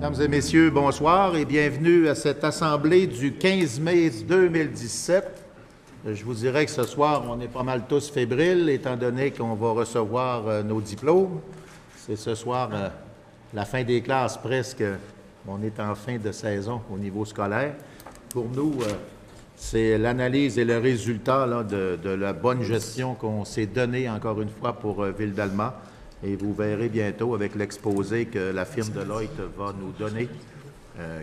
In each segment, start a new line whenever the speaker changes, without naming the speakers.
Mesdames et messieurs, bonsoir et bienvenue à cette assemblée du 15 mai 2017. Je vous dirais que ce soir, on est pas mal tous fébriles, étant donné qu'on va recevoir nos diplômes. C'est ce soir la fin des classes presque. On est en fin de saison au niveau scolaire. Pour nous, c'est l'analyse et le résultat là, de la bonne gestion qu'on s'est donnée encore une fois pour Ville d'Alma. Et vous verrez bientôt avec l'exposé que la firme Deloitte va nous donner,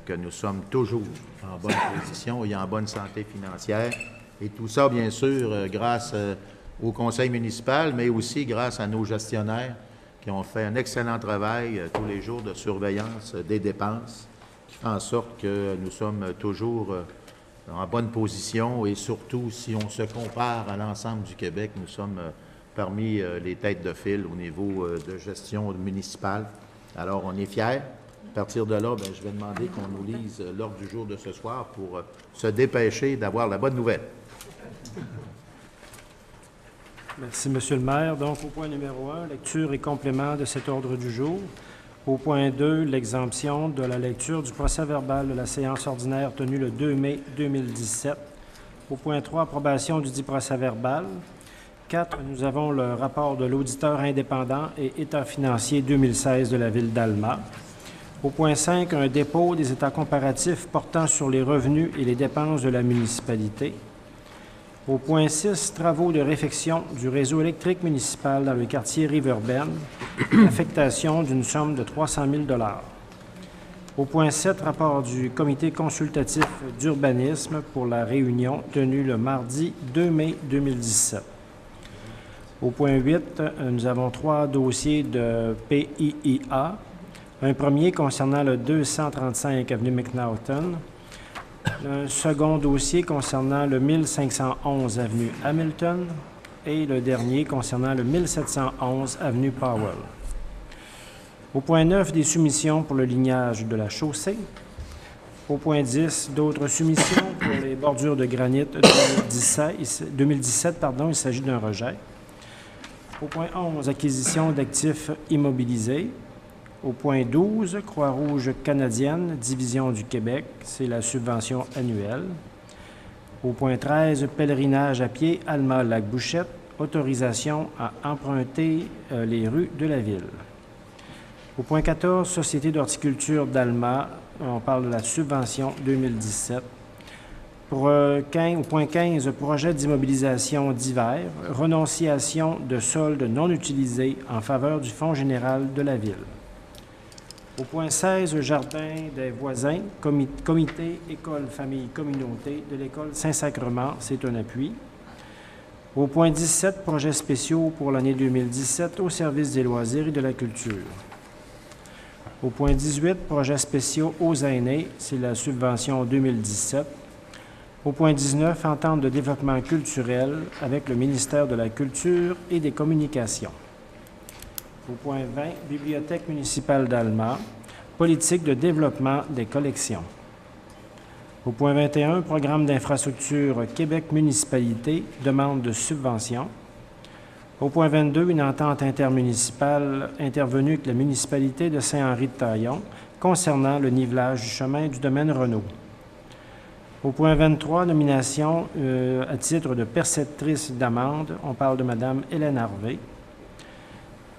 que nous sommes toujours en bonne position et en bonne santé financière. Et tout ça, bien sûr, grâce au conseil municipal, mais aussi grâce à nos gestionnaires qui ont fait un excellent travail tous les jours de surveillance des dépenses, qui fait en sorte que nous sommes toujours en bonne position et surtout, si on se compare à l'ensemble du Québec, nous sommes parmi les têtes de file au niveau de gestion municipale. Alors, on est fiers. À partir de là, bien, je vais demander qu'on nous lise l'ordre du jour de ce soir pour se dépêcher d'avoir la bonne nouvelle.
Merci, Monsieur le maire. Donc, au point numéro 1, lecture et complément de cet ordre du jour. Au point 2, l'exemption de la lecture du procès-verbal de la séance ordinaire tenue le 2 mai 2017. Au point 3, approbation du dit procès-verbal. 4, nous avons le rapport de l'auditeur indépendant et état financier 2016 de la Ville d'Alma. Au point 5, un dépôt des états comparatifs portant sur les revenus et les dépenses de la municipalité. Au point 6, travaux de réfection du réseau électrique municipal dans le quartier Rive-Urbaine, affectation d'une somme de 300 000 $. Au point 7, rapport du comité consultatif d'urbanisme pour la réunion tenue le mardi 2 mai 2017. Au point 8, nous avons 3 dossiers de PIIA. Un premier concernant le 235 avenue McNaughton. Un second dossier concernant le 1511 avenue Hamilton. Et le dernier concernant le 1711 avenue Powell. Au point 9, des soumissions pour le lignage de la chaussée. Au point 10, d'autres soumissions pour les bordures de granit 2017, il s'agit d'un rejet. Au point 11, acquisition d'actifs immobilisés. Au point 12, Croix-Rouge canadienne, Division du Québec, c'est la subvention annuelle. Au point 13, pèlerinage à pied, Alma-Lac-Bouchette, autorisation à emprunter les rues de la ville. Au point 14, Société d'horticulture d'Alma, on parle de la subvention 2017. Au point 15, projet d'immobilisation divers, renonciation de soldes non utilisés en faveur du Fonds général de la Ville. Au point 16, Jardin des voisins, comité, école, famille, communauté de l'école Saint-Sacrement, c'est un appui. Au point 17, projets spéciaux pour l'année 2017 au service des loisirs et de la culture. Au point 18, projets spéciaux aux aînés, c'est la subvention 2017. Au point 19, entente de développement culturel avec le ministère de la Culture et des Communications. Au point 20, Bibliothèque municipale d'Alma, politique de développement des collections. Au point 21, programme d'infrastructure Québec municipalité, demande de subvention. Au point 22, une entente intermunicipale intervenue avec la municipalité de Saint-Henri-de-Taillon concernant le nivelage du chemin du domaine Renault. Au point 23, nomination à titre de perceptrice d'amende, on parle de Mme Hélène Harvey.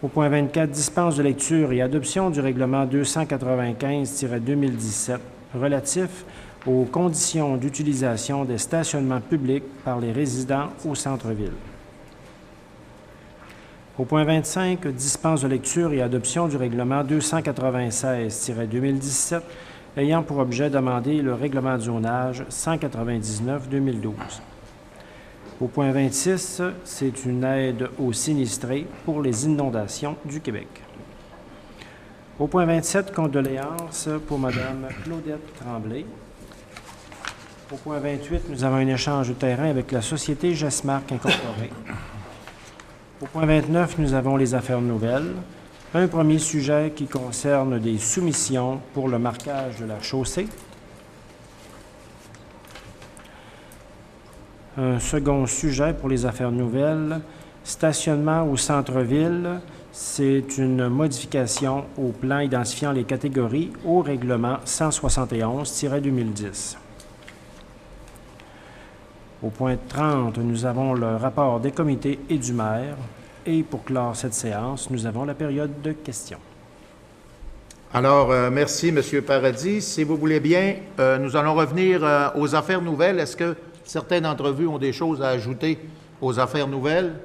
Au point 24, dispense de lecture et adoption du règlement 295-2017 relatif aux conditions d'utilisation des stationnements publics par les résidents au centre-ville. Au point 25, dispense de lecture et adoption du règlement 296-2017 ayant pour objet d'amender le règlement de zonage 199-2012. Au point 26, c'est une aide aux sinistrés pour les inondations du Québec. Au point 27, condoléances pour Mme Claudette Tremblay. Au point 28, nous avons un échange de terrain avec la société Gesmarc Incorporée. Au point 29, nous avons les affaires nouvelles. Un premier sujet qui concerne des soumissions pour le marquage de la chaussée. Un second sujet pour les affaires nouvelles, stationnement au centre-ville, C'est une modification au plan identifiant les catégories au règlement 171-2010. Au point 30, nous avons le rapport des comités et du maire. Et pour clore cette séance, nous avons la période de questions.
Alors, merci, M. Paradis. Si vous voulez bien, nous allons revenir aux affaires nouvelles. Est-ce que certains d'entre vous ont des choses à ajouter aux affaires nouvelles?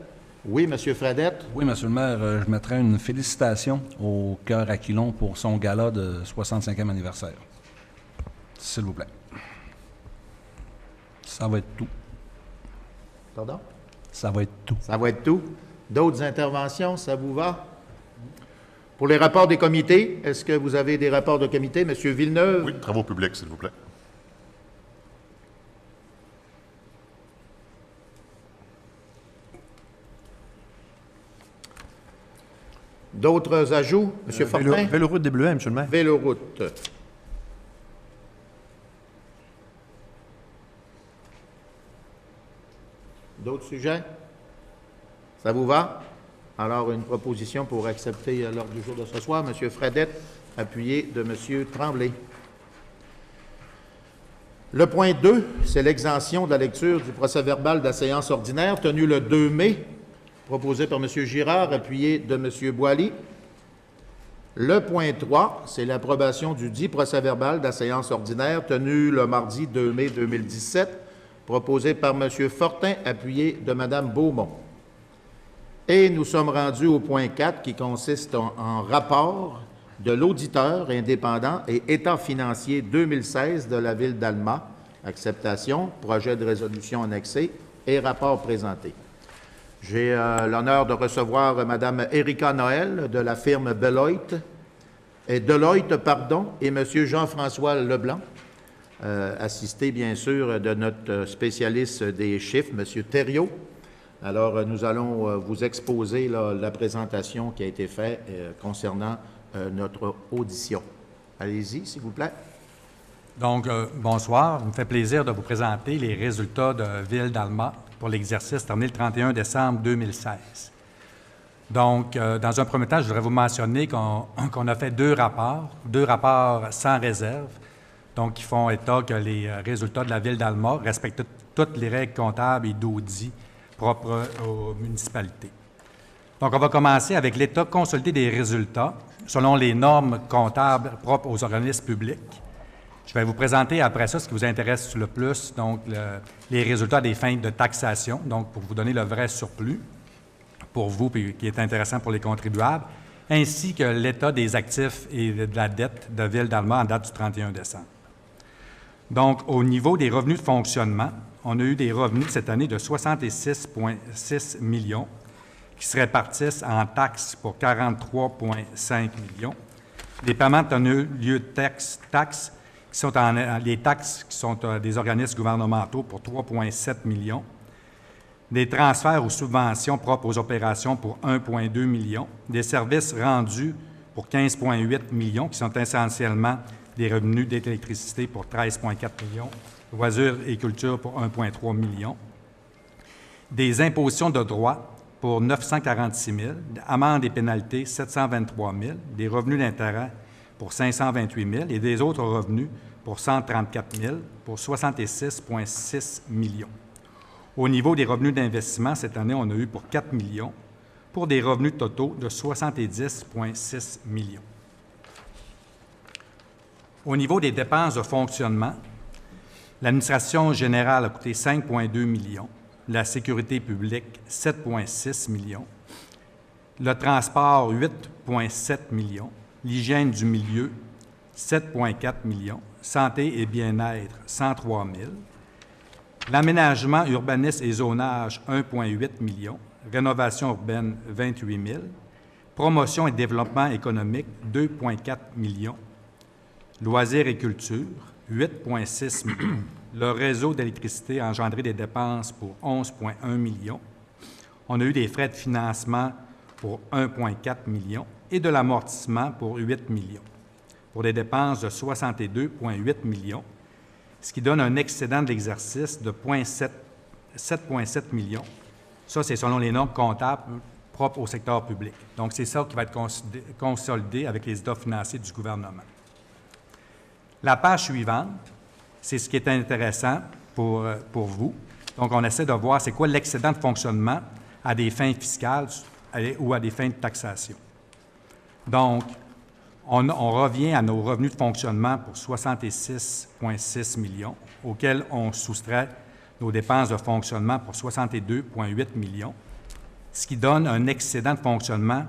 Oui, M. Fradette.
Oui, M. le maire, je mettrais une félicitation au Cœur Aquilon pour son gala de 65e anniversaire. S'il vous plaît. Ça va être tout.
Pardon?
Ça va être tout.
Ça va être tout. D'autres interventions, ça vous va? Pour les rapports des comités, est-ce que vous avez des rapports de comité? M. Villeneuve?
Oui, travaux publics, s'il vous plaît.
D'autres ajouts? M. Fortin?
Véloroute des Bleuets, M. le maire.
Véloroute. D'autres sujets? Ça vous va? Alors, une proposition pour accepter l'ordre du jour de ce soir. M. Fradette, appuyé de M. Tremblay. Le point 2, c'est l'exemption de la lecture du procès-verbal de la séance ordinaire tenue le 2 mai, proposé par M. Girard, appuyé de M. Boily. Le point 3, c'est l'approbation du dit procès-verbal de la séance ordinaire tenue le mardi 2 mai 2017, proposé par M. Fortin, appuyé de Mme Beaumont. Et nous sommes rendus au point 4 qui consiste en rapport de l'auditeur indépendant et état financier 2016 de la Ville d'Alma, acceptation, projet de résolution annexé et rapport présenté. J'ai l'honneur de recevoir Mme Erika Noël de la firme Deloitte, et M. Jean-François Leblanc, assisté bien sûr de notre spécialiste des chiffres, M. Thériault. Alors, nous allons vous exposer la présentation qui a été faite concernant notre audition. Allez-y, s'il vous plaît.
Donc, bonsoir. Il me fait plaisir de vous présenter les résultats de Ville d'Alma pour l'exercice terminé le 31 décembre 2016. Donc, dans un premier temps, je voudrais vous mentionner qu'on a fait deux rapports sans réserve, donc qui font état que les résultats de la Ville d'Alma respectent toutes les règles comptables et d'audit propres aux municipalités. Donc, on va commencer avec l'état consolidé des résultats selon les normes comptables propres aux organismes publics. Je vais vous présenter après ça ce qui vous intéresse le plus, donc les résultats des fins de taxation, donc pour vous donner le vrai surplus pour vous, puis qui est intéressant pour les contribuables, ainsi que l'état des actifs et de la dette de Ville d'Alma en date du 31 décembre. Donc, au niveau des revenus de fonctionnement, on a eu des revenus cette année de 66,6 millions qui se répartissent en taxes pour 43,5 millions. Les paiements tenus lieu de taxes qui sont les taxes qui sont des organismes gouvernementaux pour 3,7 millions. Des transferts ou subventions propres aux opérations pour 1,2 millions. Des services rendus pour 15,8 millions qui sont essentiellement des revenus d'électricité pour 13,4 millions. Loisirs et culture pour 1,3 million. Des impositions de droit pour 946 000, amendes et pénalités 723 000, des revenus d'intérêt pour 528 000 et des autres revenus pour 134 000 pour 66,6 millions. Au niveau des revenus d'investissement, cette année, on a eu pour 4 millions pour des revenus totaux de 70,6 millions. Au niveau des dépenses de fonctionnement, l'administration générale a coûté 5,2 millions, la sécurité publique 7,6 millions, le transport 8,7 millions, l'hygiène du milieu 7,4 millions, santé et bien-être 103 000, l'aménagement, urbanisme et zonage 1,8 millions, rénovation urbaine 28 000, promotion et développement économique 2,4 millions, loisirs et culture 8,6 millions. Le réseau d'électricité a engendré des dépenses pour 11,1 millions. On a eu des frais de financement pour 1,4 millions et de l'amortissement pour 8 millions, pour des dépenses de 62,8 millions, ce qui donne un excédent de l'exercice de 7,7 millions. Ça, c'est selon les normes comptables propres au secteur public. Donc, c'est ça qui va être consolidé avec les états financiers du gouvernement. La page suivante, c'est ce qui est intéressant pour vous. Donc, on essaie de voir c'est quoi l'excédent de fonctionnement à des fins fiscales ou à des fins de taxation. Donc, on revient à nos revenus de fonctionnement pour 66,6 millions, auxquels on soustrait nos dépenses de fonctionnement pour 62,8 millions, ce qui donne un excédent de fonctionnement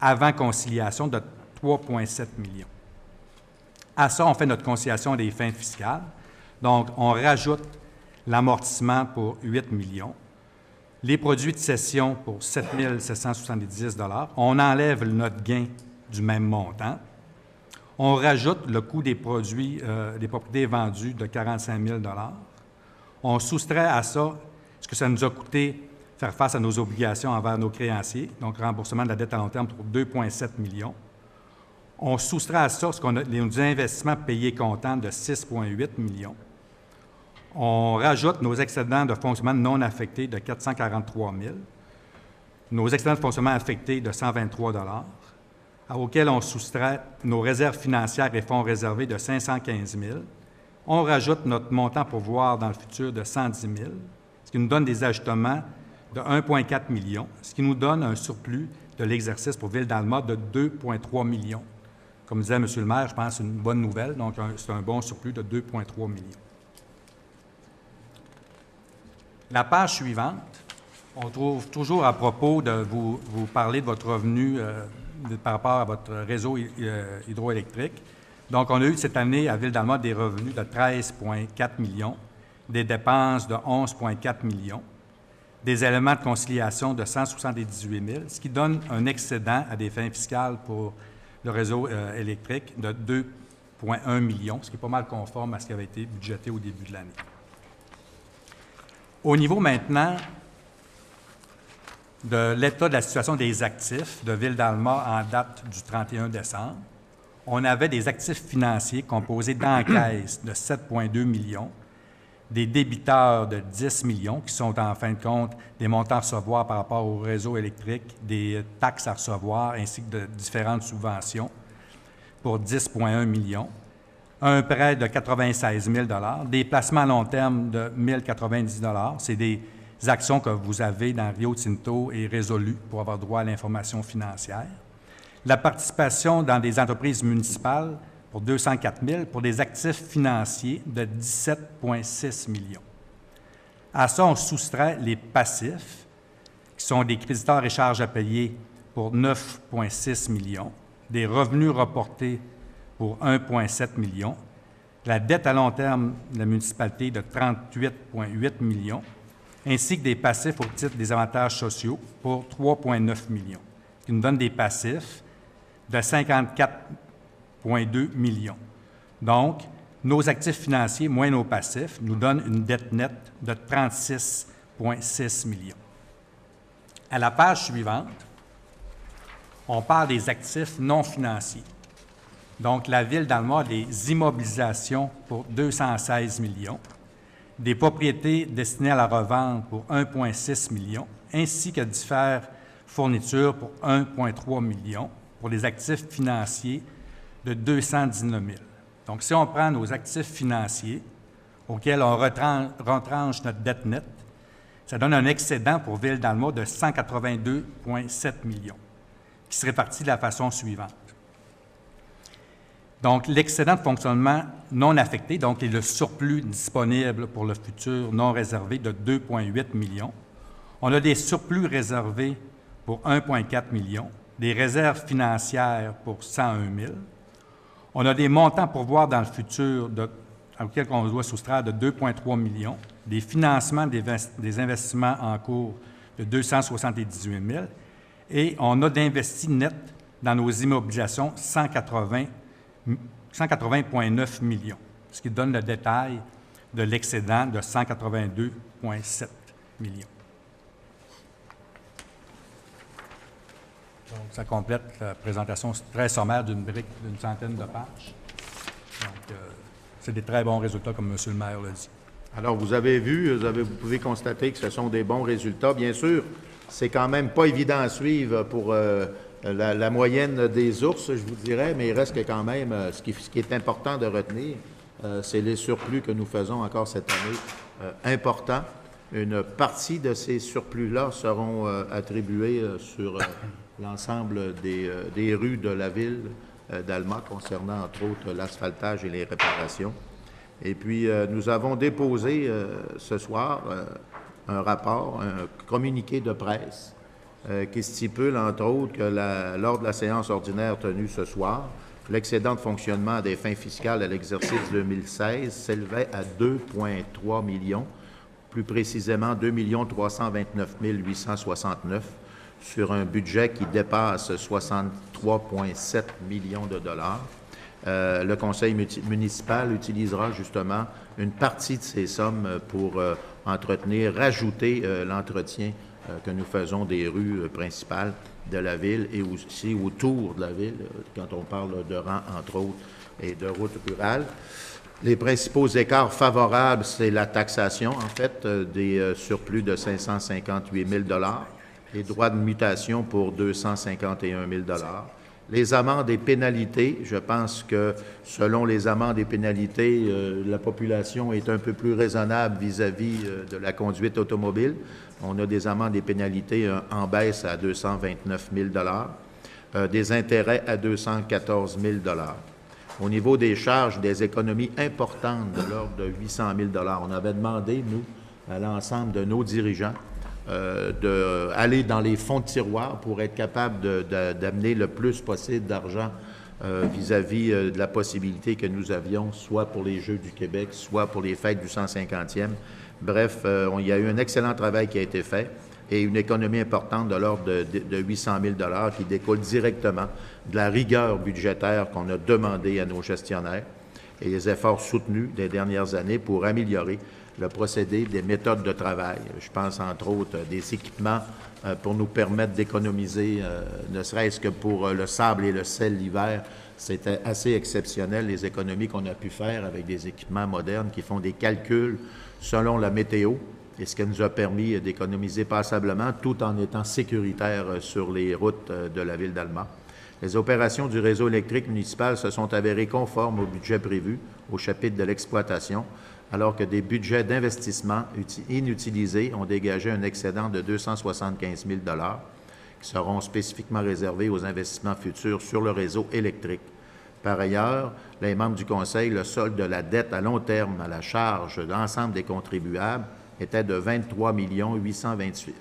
avant conciliation de 3,7 millions. À ça, on fait notre conciliation des fins fiscales. Donc, on rajoute l'amortissement pour 8 millions, les produits de cession pour 7 770 $. On enlève notre gain du même montant. On rajoute le coût des produits, des propriétés vendues de 45 000 $. On soustrait à ça ce que ça nous a coûté faire face à nos obligations envers nos créanciers, donc remboursement de la dette à long terme pour 2,7 millions. On soustrait à ça les investissements payés comptants de 6,8 millions. On rajoute nos excédents de fonctionnement non affectés de 443 000, nos excédents de fonctionnement affectés de 123 $, auxquels on soustrait nos réserves financières et fonds réservés de 515 000. On rajoute notre montant pourvoir dans le futur de 110 000, ce qui nous donne des ajustements de 1,4 million, ce qui nous donne un surplus de l'exercice pour Ville-Dalma de 2,3 millions. Comme disait M. le maire, je pense que c'est une bonne nouvelle, donc c'est un bon surplus de 2,3 millions. La page suivante, on trouve toujours à propos de vous parler de votre revenu par rapport à votre réseau hydroélectrique. Donc, on a eu cette année à Ville-Dalma des revenus de 13,4 millions, des dépenses de 11,4 millions, des éléments de conciliation de 178 000, ce qui donne un excédent à des fins fiscales pour le réseau électrique de 2,1 millions, ce qui est pas mal conforme à ce qui avait été budgété au début de l'année. Au niveau maintenant de l'état de la situation des actifs de Ville-Dalma en date du 31 décembre, on avait des actifs financiers composés d'encaisses de 7,2 millions, des débiteurs de 10 millions, qui sont en fin de compte des montants à recevoir par rapport au réseau électrique, des taxes à recevoir, ainsi que de différentes subventions pour 10,1 millions, un prêt de 96 000 $, des placements à long terme de 1 090 $. C'est des actions que vous avez dans Rio Tinto et Résolu pour avoir droit à l'information financière. La participation dans des entreprises municipales pour 204 000 pour des actifs financiers de 17,6 millions. À ça, on soustrait les passifs, qui sont des créditeurs et charges à payer pour 9,6 millions, des revenus reportés pour 1,7 million, la dette à long terme de la municipalité de 38,8 millions, ainsi que des passifs au titre des avantages sociaux pour 3,9 millions, ce qui nous donne des passifs de 54,2 millions. Donc, nos actifs financiers moins nos passifs nous donnent une dette nette de 36,6 millions. À la page suivante, on parle des actifs non financiers. Donc, la Ville-Dalma a des immobilisations pour 216 millions, des propriétés destinées à la revente pour 1,6 million, ainsi que différentes fournitures pour 1,3 million, pour des actifs financiers de 219 000. Donc, si on prend nos actifs financiers, auxquels on retranche notre dette nette, ça donne un excédent pour Ville-Dalma de 182,7 millions, qui se répartit de la façon suivante. Donc, l'excédent de fonctionnement non affecté, donc le surplus disponible pour le futur non réservé de 2,8 millions. On a des surplus réservés pour 1,4 million, des réserves financières pour 101 000. On a des montants pour voir dans le futur auxquels on doit soustraire de 2,3 millions, des financements des investissements en cours de 278 000 et on a d'investis nets dans nos immobilisations 180,9 millions, ce qui donne le détail de l'excédent de 182,7 millions. Donc, ça complète la présentation très sommaire d'une brique d'une centaine de pages. Donc, c'est des très bons résultats, comme M. le maire l'a dit.
Alors, vous avez vu, vous pouvez constater que ce sont des bons résultats. Bien sûr, C'est quand même pas évident à suivre pour la moyenne des ours, je vous dirais, mais il reste que quand même, ce qui est important de retenir, c'est les surplus que nous faisons encore cette année importants. Une partie de ces surplus-là seront attribués sur l'ensemble des rues de la ville d'Alma concernant, entre autres, l'asphaltage et les réparations. Et puis, nous avons déposé ce soir un rapport, un communiqué de presse qui stipule, entre autres, que lors de la séance ordinaire tenue ce soir, l'excédent de fonctionnement à des fins fiscales à l'exercice 2016 s'élevait à 2,3 millions, plus précisément 2 329 869, sur un budget qui dépasse 63,7 millions de dollars. Le conseil municipal utilisera justement une partie de ces sommes pour rajouter l'entretien que nous faisons des rues principales de la ville et aussi autour de la ville, quand on parle de rangs, entre autres, et de routes rurales. Les principaux écarts favorables, c'est la taxation, en fait, des surplus de 558 000 $, les droits de mutation pour 251 000 $. Les amendes et pénalités, je pense que selon les amendes et pénalités, la population est un peu plus raisonnable vis-à-vis de la conduite automobile. On a des amendes et pénalités en baisse à 229 000 $, des intérêts à 214 000 $. Au niveau des charges, des économies importantes de l'ordre de 800 000 $. On avait demandé, nous, à l'ensemble de nos dirigeants, d'aller dans les fonds de tiroir pour être capable d'amener le plus possible d'argent vis-à-vis de la possibilité que nous avions, soit pour les Jeux du Québec, soit pour les fêtes du 150e. Bref, il y a eu un excellent travail qui a été fait et une économie importante de l'ordre de 800 000 $ qui découle directement de la rigueur budgétaire qu'on a demandé à nos gestionnaires et les efforts soutenus des dernières années pour améliorer le procédé des méthodes de travail. Je pense, entre autres, des équipements pour nous permettre d'économiser, ne serait-ce que pour le sable et le sel l'hiver. C'était assez exceptionnel, les économies qu'on a pu faire avec des équipements modernes qui font des calculs selon la météo, et ce qui nous a permis d'économiser passablement tout en étant sécuritaire sur les routes de la ville d'Alma. Les opérations du réseau électrique municipal se sont avérées conformes au budget prévu au chapitre de l'exploitation, alors que des budgets d'investissement inutilisés ont dégagé un excédent de 275 000 $ qui seront spécifiquement réservés aux investissements futurs sur le réseau électrique. Par ailleurs, les membres du Conseil, le solde de la dette à long terme à la charge de l'ensemble des contribuables était de 23 826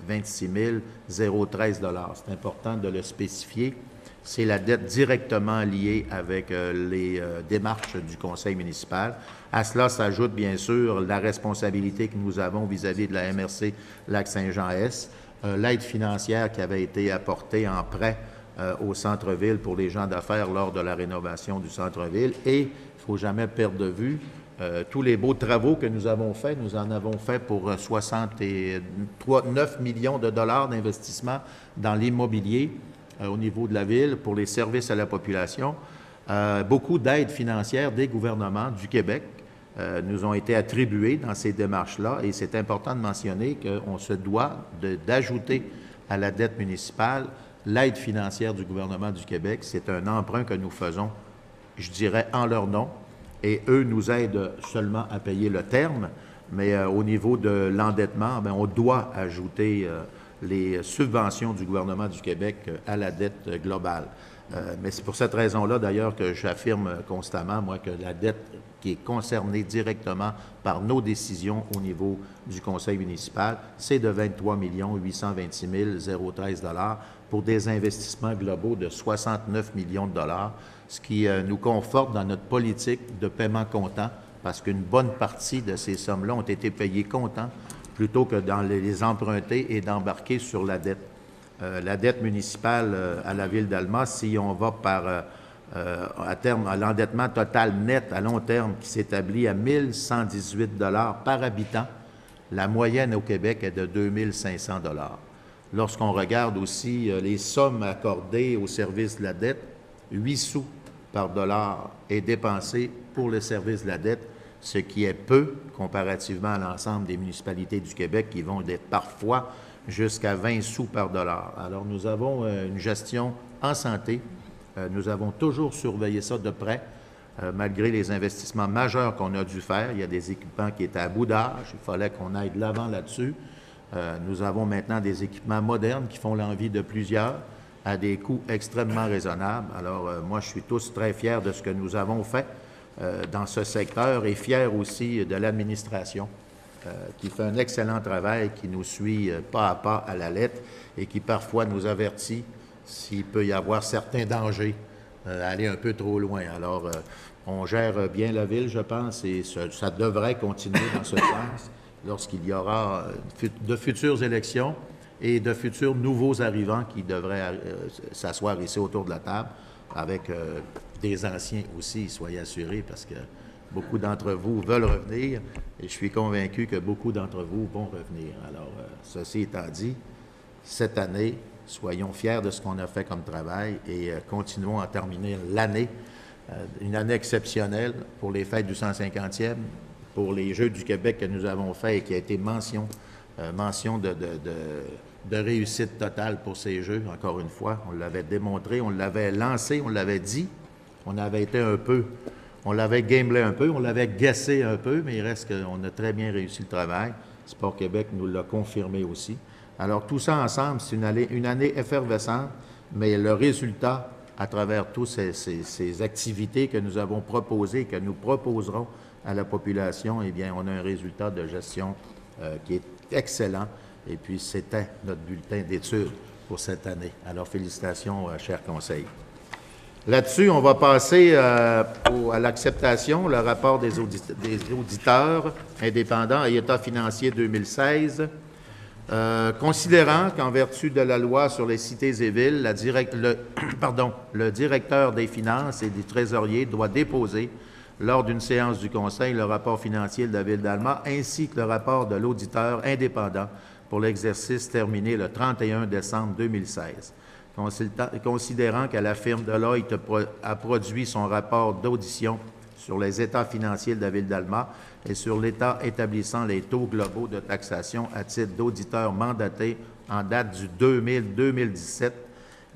013 $. C'est important de le spécifier. C'est la dette directement liée avec les démarches du conseil municipal. À cela s'ajoute bien sûr la responsabilité que nous avons vis-à-vis de la MRC Lac-Saint-Jean-Est, l'aide financière qui avait été apportée en prêt au centre-ville pour les gens d'affaires lors de la rénovation du centre-ville. Et il ne faut jamais perdre de vue tous les beaux travaux que nous avons faits. Nous en avons fait pour 9 millions de dollars d'investissement dans l'immobilier au niveau de la ville pour les services à la population. Beaucoup d'aides financières des gouvernements du Québec nous ont été attribuées dans ces démarches-là et c'est important de mentionner qu'on se doit d'ajouter à la dette municipale l'aide financière du gouvernement du Québec. C'est un emprunt que nous faisons, je dirais, en leur nom et eux nous aident seulement à payer le terme, mais au niveau de l'endettement, on doit ajouter les subventions du gouvernement du Québec à la dette globale. Mais c'est pour cette raison-là, d'ailleurs, que j'affirme constamment, moi, que la dette qui est concernée directement par nos décisions au niveau du conseil municipal, c'est de 23 826 013 $ pour des investissements globaux de 69 millions de dollars, ce qui nous conforte dans notre politique de paiement comptant, parce qu'une bonne partie de ces sommes-là ont été payées comptant plutôt que dans les emprunter et d'embarquer sur la dette. La dette municipale à la ville d'Alma, si on va à terme à l'endettement total net à long terme qui s'établit à 1 118 $ par habitant, la moyenne au Québec est de 2 500 $. Lorsqu'on regarde aussi les sommes accordées au service de la dette, 8 sous par dollar est dépensé pour le service de la dette, ce qui est peu comparativement à l'ensemble des municipalités du Québec qui vont d'être parfois jusqu'à 20 sous par dollar. Alors, nous avons une gestion en santé. Nous avons toujours surveillé ça de près, malgré les investissements majeurs qu'on a dû faire. Il y a des équipements qui étaient à bout d'âge. Il fallait qu'on aille de l'avant là-dessus. Nous avons maintenant des équipements modernes qui font l'envie de plusieurs à des coûts extrêmement raisonnables. Alors, moi, je suis tous très fier de ce que nous avons fait dans ce secteur et fier aussi de l'administration qui fait un excellent travail, qui nous suit pas à pas à la lettre et qui parfois nous avertit s'il peut y avoir certains dangers à aller un peu trop loin. Alors, on gère bien la ville, je pense, et ça devrait continuer dans ce sens lorsqu'il y aura de futures élections et de futurs nouveaux arrivants qui devraient s'asseoir ici autour de la table avec des anciens aussi, soyez assurés, parce que beaucoup d'entre vous veulent revenir et je suis convaincu que beaucoup d'entre vous vont revenir. Alors, ceci étant dit, cette année, soyons fiers de ce qu'on a fait comme travail et continuons à terminer l'année, une année exceptionnelle pour les fêtes du 150e, pour les Jeux du Québec que nous avons faits et qui a été mention de réussite totale pour ces Jeux, encore une fois. On l'avait démontré, on l'avait lancé, on l'avait dit, on avait été on l'avait gamelé un peu, on l'avait guessé un peu, mais il reste qu'on a très bien réussi le travail. Sport Québec nous l'a confirmé aussi. Alors, tout ça ensemble, c'est une année effervescente, mais le résultat, à travers toutes ces activités que nous avons proposées, que nous proposerons à la population, eh bien, on a un résultat de gestion qui est excellent. Et puis, c'était notre bulletin d'études pour cette année. Alors, félicitations, chers conseils. Là-dessus, on va passer à l'acceptation, le rapport des auditeurs indépendants et État financier 2016. Considérant qu'en vertu de la loi sur les cités et villes, le directeur des finances et des trésoriers doit déposer lors d'une séance du Conseil le rapport financier de la Ville d'Alma ainsi que le rapport de l'auditeur indépendant pour l'exercice terminé le 31 décembre 2016. Considérant que la firme Deloitte a produit son rapport d'audition sur les états financiers de la Ville d'Alma et sur l'état établissant les taux globaux de taxation à titre d'auditeur mandaté en date du 2017,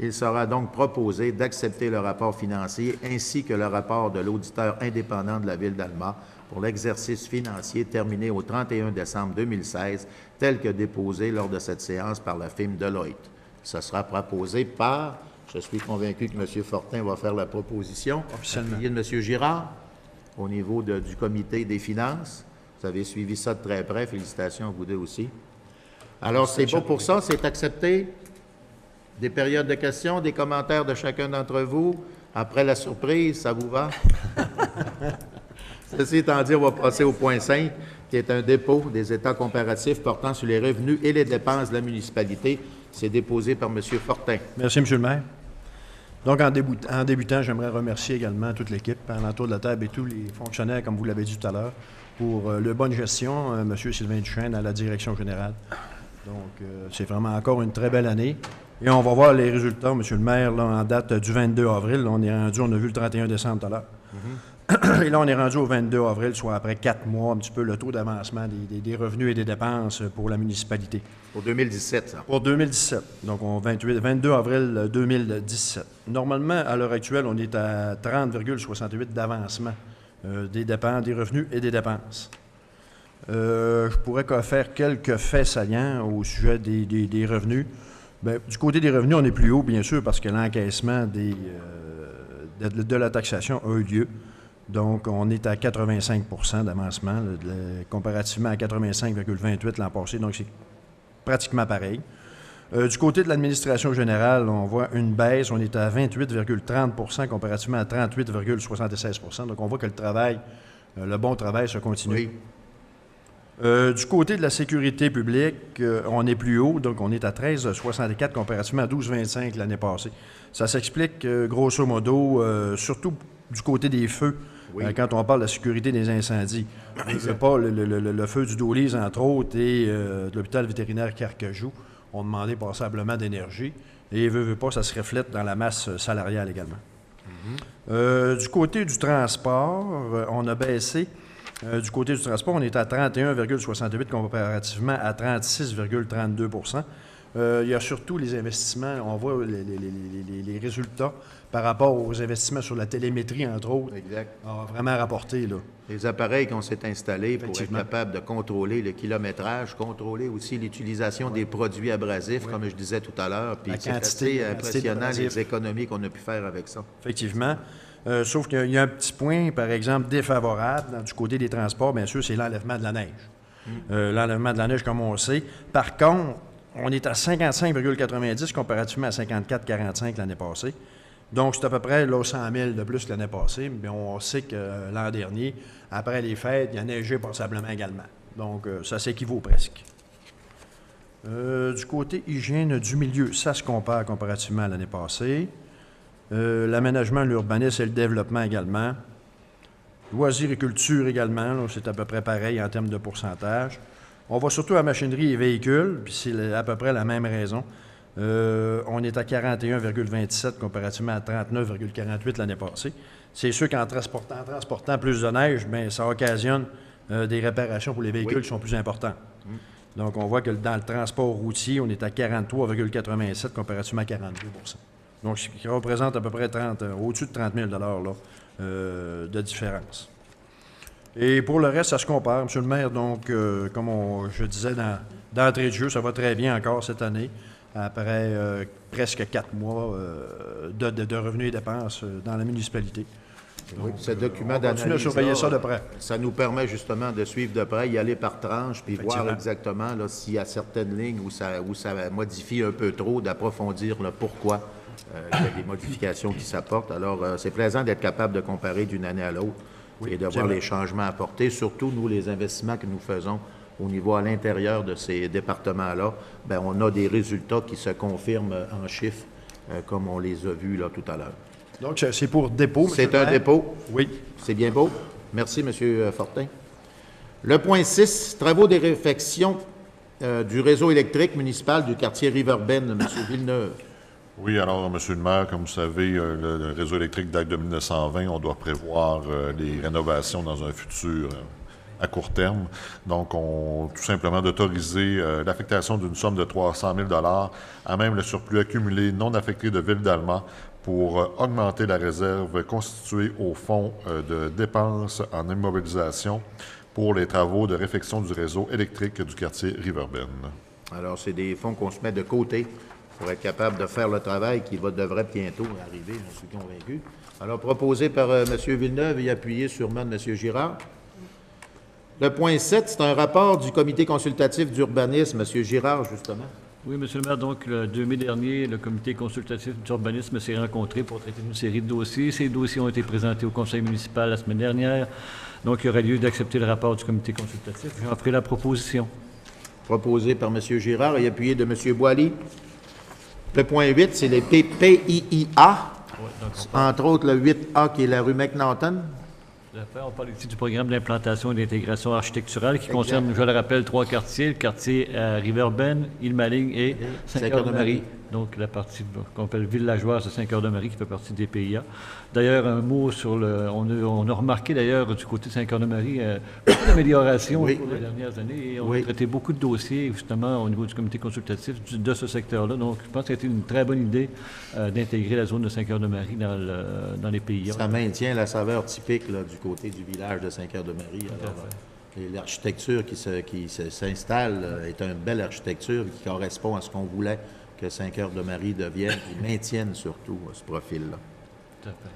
il sera donc proposé d'accepter le rapport financier ainsi que le rapport de l'auditeur indépendant de la Ville d'Alma pour l'exercice financier terminé au 31 décembre 2016, tel que déposé lors de cette séance par la firme Deloitte. Ce sera proposé par, je suis convaincu que M. Fortin va faire la proposition, appuyé de M. Girard, au niveau du comité des finances. Vous avez suivi ça de très près. Félicitations à vous deux aussi. Alors, c'est bon pour ça, c'est accepté. Des périodes de questions, des commentaires de chacun d'entre vous. Après la surprise, ça vous va? Ceci étant dit, on va passer au point 5, qui est un dépôt des états comparatifs portant sur les revenus et les dépenses de la municipalité. C'est déposé par M. Fortin.
Merci, M. le maire. Donc, en débutant, j'aimerais remercier également toute l'équipe, l'entour de la table et tous les fonctionnaires, comme vous l'avez dit tout à l'heure, pour la bonne gestion, M. Sylvain Duchesne à la direction générale. Donc, c'est vraiment encore une très belle année. Et on va voir les résultats, M. le maire, là, en date du 22 avril. Là, on a vu le 31 décembre tout à l'heure. Et là, on est rendu au 22 avril, soit après 4 mois, un petit peu le taux d'avancement des revenus et des dépenses pour la municipalité.
Pour 2017, ça.
Pour 2017. Donc, 22 avril 2017. Normalement, à l'heure actuelle, on est à 30,68 d'avancement des dépenses, des revenus et des dépenses. Je pourrais faire quelques faits saliants au sujet des revenus. Bien, du côté des revenus, on est plus haut, bien sûr, parce que l'encaissement de la taxation a eu lieu. Donc, on est à 85 d'avancement, comparativement à 85,28 l'an passé. Donc, c'est pratiquement pareil. Du côté de l'administration générale, on voit une baisse. On est à 28,30 comparativement à 38,76 Donc, on voit que le bon travail se continue. Oui. Du côté de la sécurité publique, on est plus haut. Donc, on est à 13,64 comparativement à 12,25 l'année passée. Ça s'explique, grosso modo, surtout du côté des feux. Oui. Quand on parle de la sécurité des incendies. Pas le feu du Dolise, entre autres, et de l'hôpital vétérinaire Carcajou ont demandé passablement d'énergie. Et veut pas, ça se reflète dans la masse salariale également. Du côté du transport, on a baissé Du côté du transport, on est à 31,68 comparativement à 36,32 il y a surtout les investissements, on voit les résultats par rapport aux investissements sur la télémétrie, entre autres.
Exact.
A vraiment rapporté, là.
Les appareils qu'on s'est installés pour être
Effectivement.
capable de contrôler le kilométrage, contrôler aussi l'utilisation des produits abrasifs, comme je disais tout à l'heure. Puis
La
c'est
quantité
assez impressionnant
d'abrasifs.
les économies qu'on a pu faire avec ça.
Effectivement. Sauf qu'il y a un petit point, par exemple, défavorable du côté des transports, bien sûr, c'est l'enlèvement de la neige. L'enlèvement de la neige, comme on le sait. Par contre, on est à 55,90 comparativement à 54,45 l'année passée. Donc, c'est à peu près là, 100 000 de plus que l'année passée. Mais on sait que l'an dernier, après les fêtes, il y a neigé passablement également. Donc, ça s'équivaut presque. Du côté hygiène du milieu, ça se compare comparativement à l'année passée. L'aménagement, l'urbanisme et le développement également. Loisirs et culture également, là, c'est à peu près pareil en termes de pourcentage. On va surtout à machinerie et véhicules, puis c'est à peu près la même raison. On est à 41,27 comparativement à 39,48 l'année passée. C'est sûr qu'en transportant plus de neige, bien, ça occasionne des réparations pour les véhicules qui sont plus importants. Donc, on voit que dans le transport routier, on est à 43,87 comparativement à 42 Donc, ce qui représente à peu près au-dessus de 30 000 là, de différence. Et pour le reste, ça se compare. M. le maire, donc, comme je disais d'entrée de jeu, ça va très bien encore cette année, après presque 4 mois de revenus et dépenses dans la municipalité.
Oui, ce document
on continue à
d'analyse,
surveiller
là,
ça de près.
Ça nous permet justement de suivre de près, y aller par tranche, puis voir
Effectivement.
exactement là, s'il y a certaines lignes où ça modifie un peu trop, d'approfondir le pourquoi il y a des modifications qui s'apportent. Alors, c'est plaisant d'être capable de comparer d'une année à l'autre et de voir
vrai.
les changements apportés, surtout nous, les investissements que nous faisons au niveau à l'intérieur de ces départements-là, bien, on a des résultats qui se confirment en chiffres, comme on les a vus là tout à l'heure.
Donc, c'est pour dépôt, M.
C'est
le
un
maire.
dépôt.
Oui.
C'est bien beau. Merci, M. Fortin. Le point 6, travaux de réfection du réseau électrique municipal du quartier Riverbend, M. Villeneuve.
Oui, alors, Monsieur le maire, comme vous savez, le réseau électrique date de 1920. On doit prévoir les rénovations dans un futur à court terme. Donc, tout simplement d'autoriser l'affectation d'une somme de 300 000 à même le surplus accumulé non affecté de Ville d'Alma pour augmenter la réserve constituée au fonds de dépenses en immobilisation pour les travaux de réfection du réseau électrique du quartier Riverbend.
Alors, c'est des fonds qu'on se met de côté pour être capable de faire le travail qui devrait bientôt arriver, j'en suis convaincu. Alors, proposé par M. Villeneuve et appuyé sûrement de M. Girard. Le point 7, c'est un rapport du comité consultatif d'urbanisme. M. Girard, justement.
Oui, Monsieur le maire, donc le 2 mai dernier, le comité consultatif d'urbanisme s'est rencontré pour traiter une série de dossiers. Ces dossiers ont été présentés au conseil municipal la semaine dernière. Donc, il y aurait lieu d'accepter le rapport du comité consultatif. J'en ferai la proposition.
Proposé par M. Girard et appuyé de M. Boily. Le point 8, c'est les PIIA, entre autres le 8A qui est la rue McNaughton.
On parle ici du programme d'implantation et d'intégration architecturale qui concerne, je le rappelle, 3 quartiers, le quartier Riverbend, Île-Maligne et Saint-Cœur-de-Marie. Donc, la partie qu'on appelle villageoise de Saint-Cœur-de-Marie qui fait partie des PIA. D'ailleurs, un mot sur le... On a remarqué d'ailleurs du côté de Saint-Cœur-de-Marie beaucoup d'améliorations au cours des dernières années et on a traité beaucoup de dossiers justement au niveau du comité consultatif de ce secteur-là. Donc, je pense que c'était une très bonne idée d'intégrer la zone de Saint-Cœur-de-Marie dans les PIA.
Ça maintient la saveur typique là, du côté du village de Saint-Cœur-de-Marie. Et l'architecture qui s'installe est une belle architecture qui correspond à ce qu'on voulait que Saint-Cœur-de-Marie devienne et maintienne surtout ce profil-là.
Tout à fait.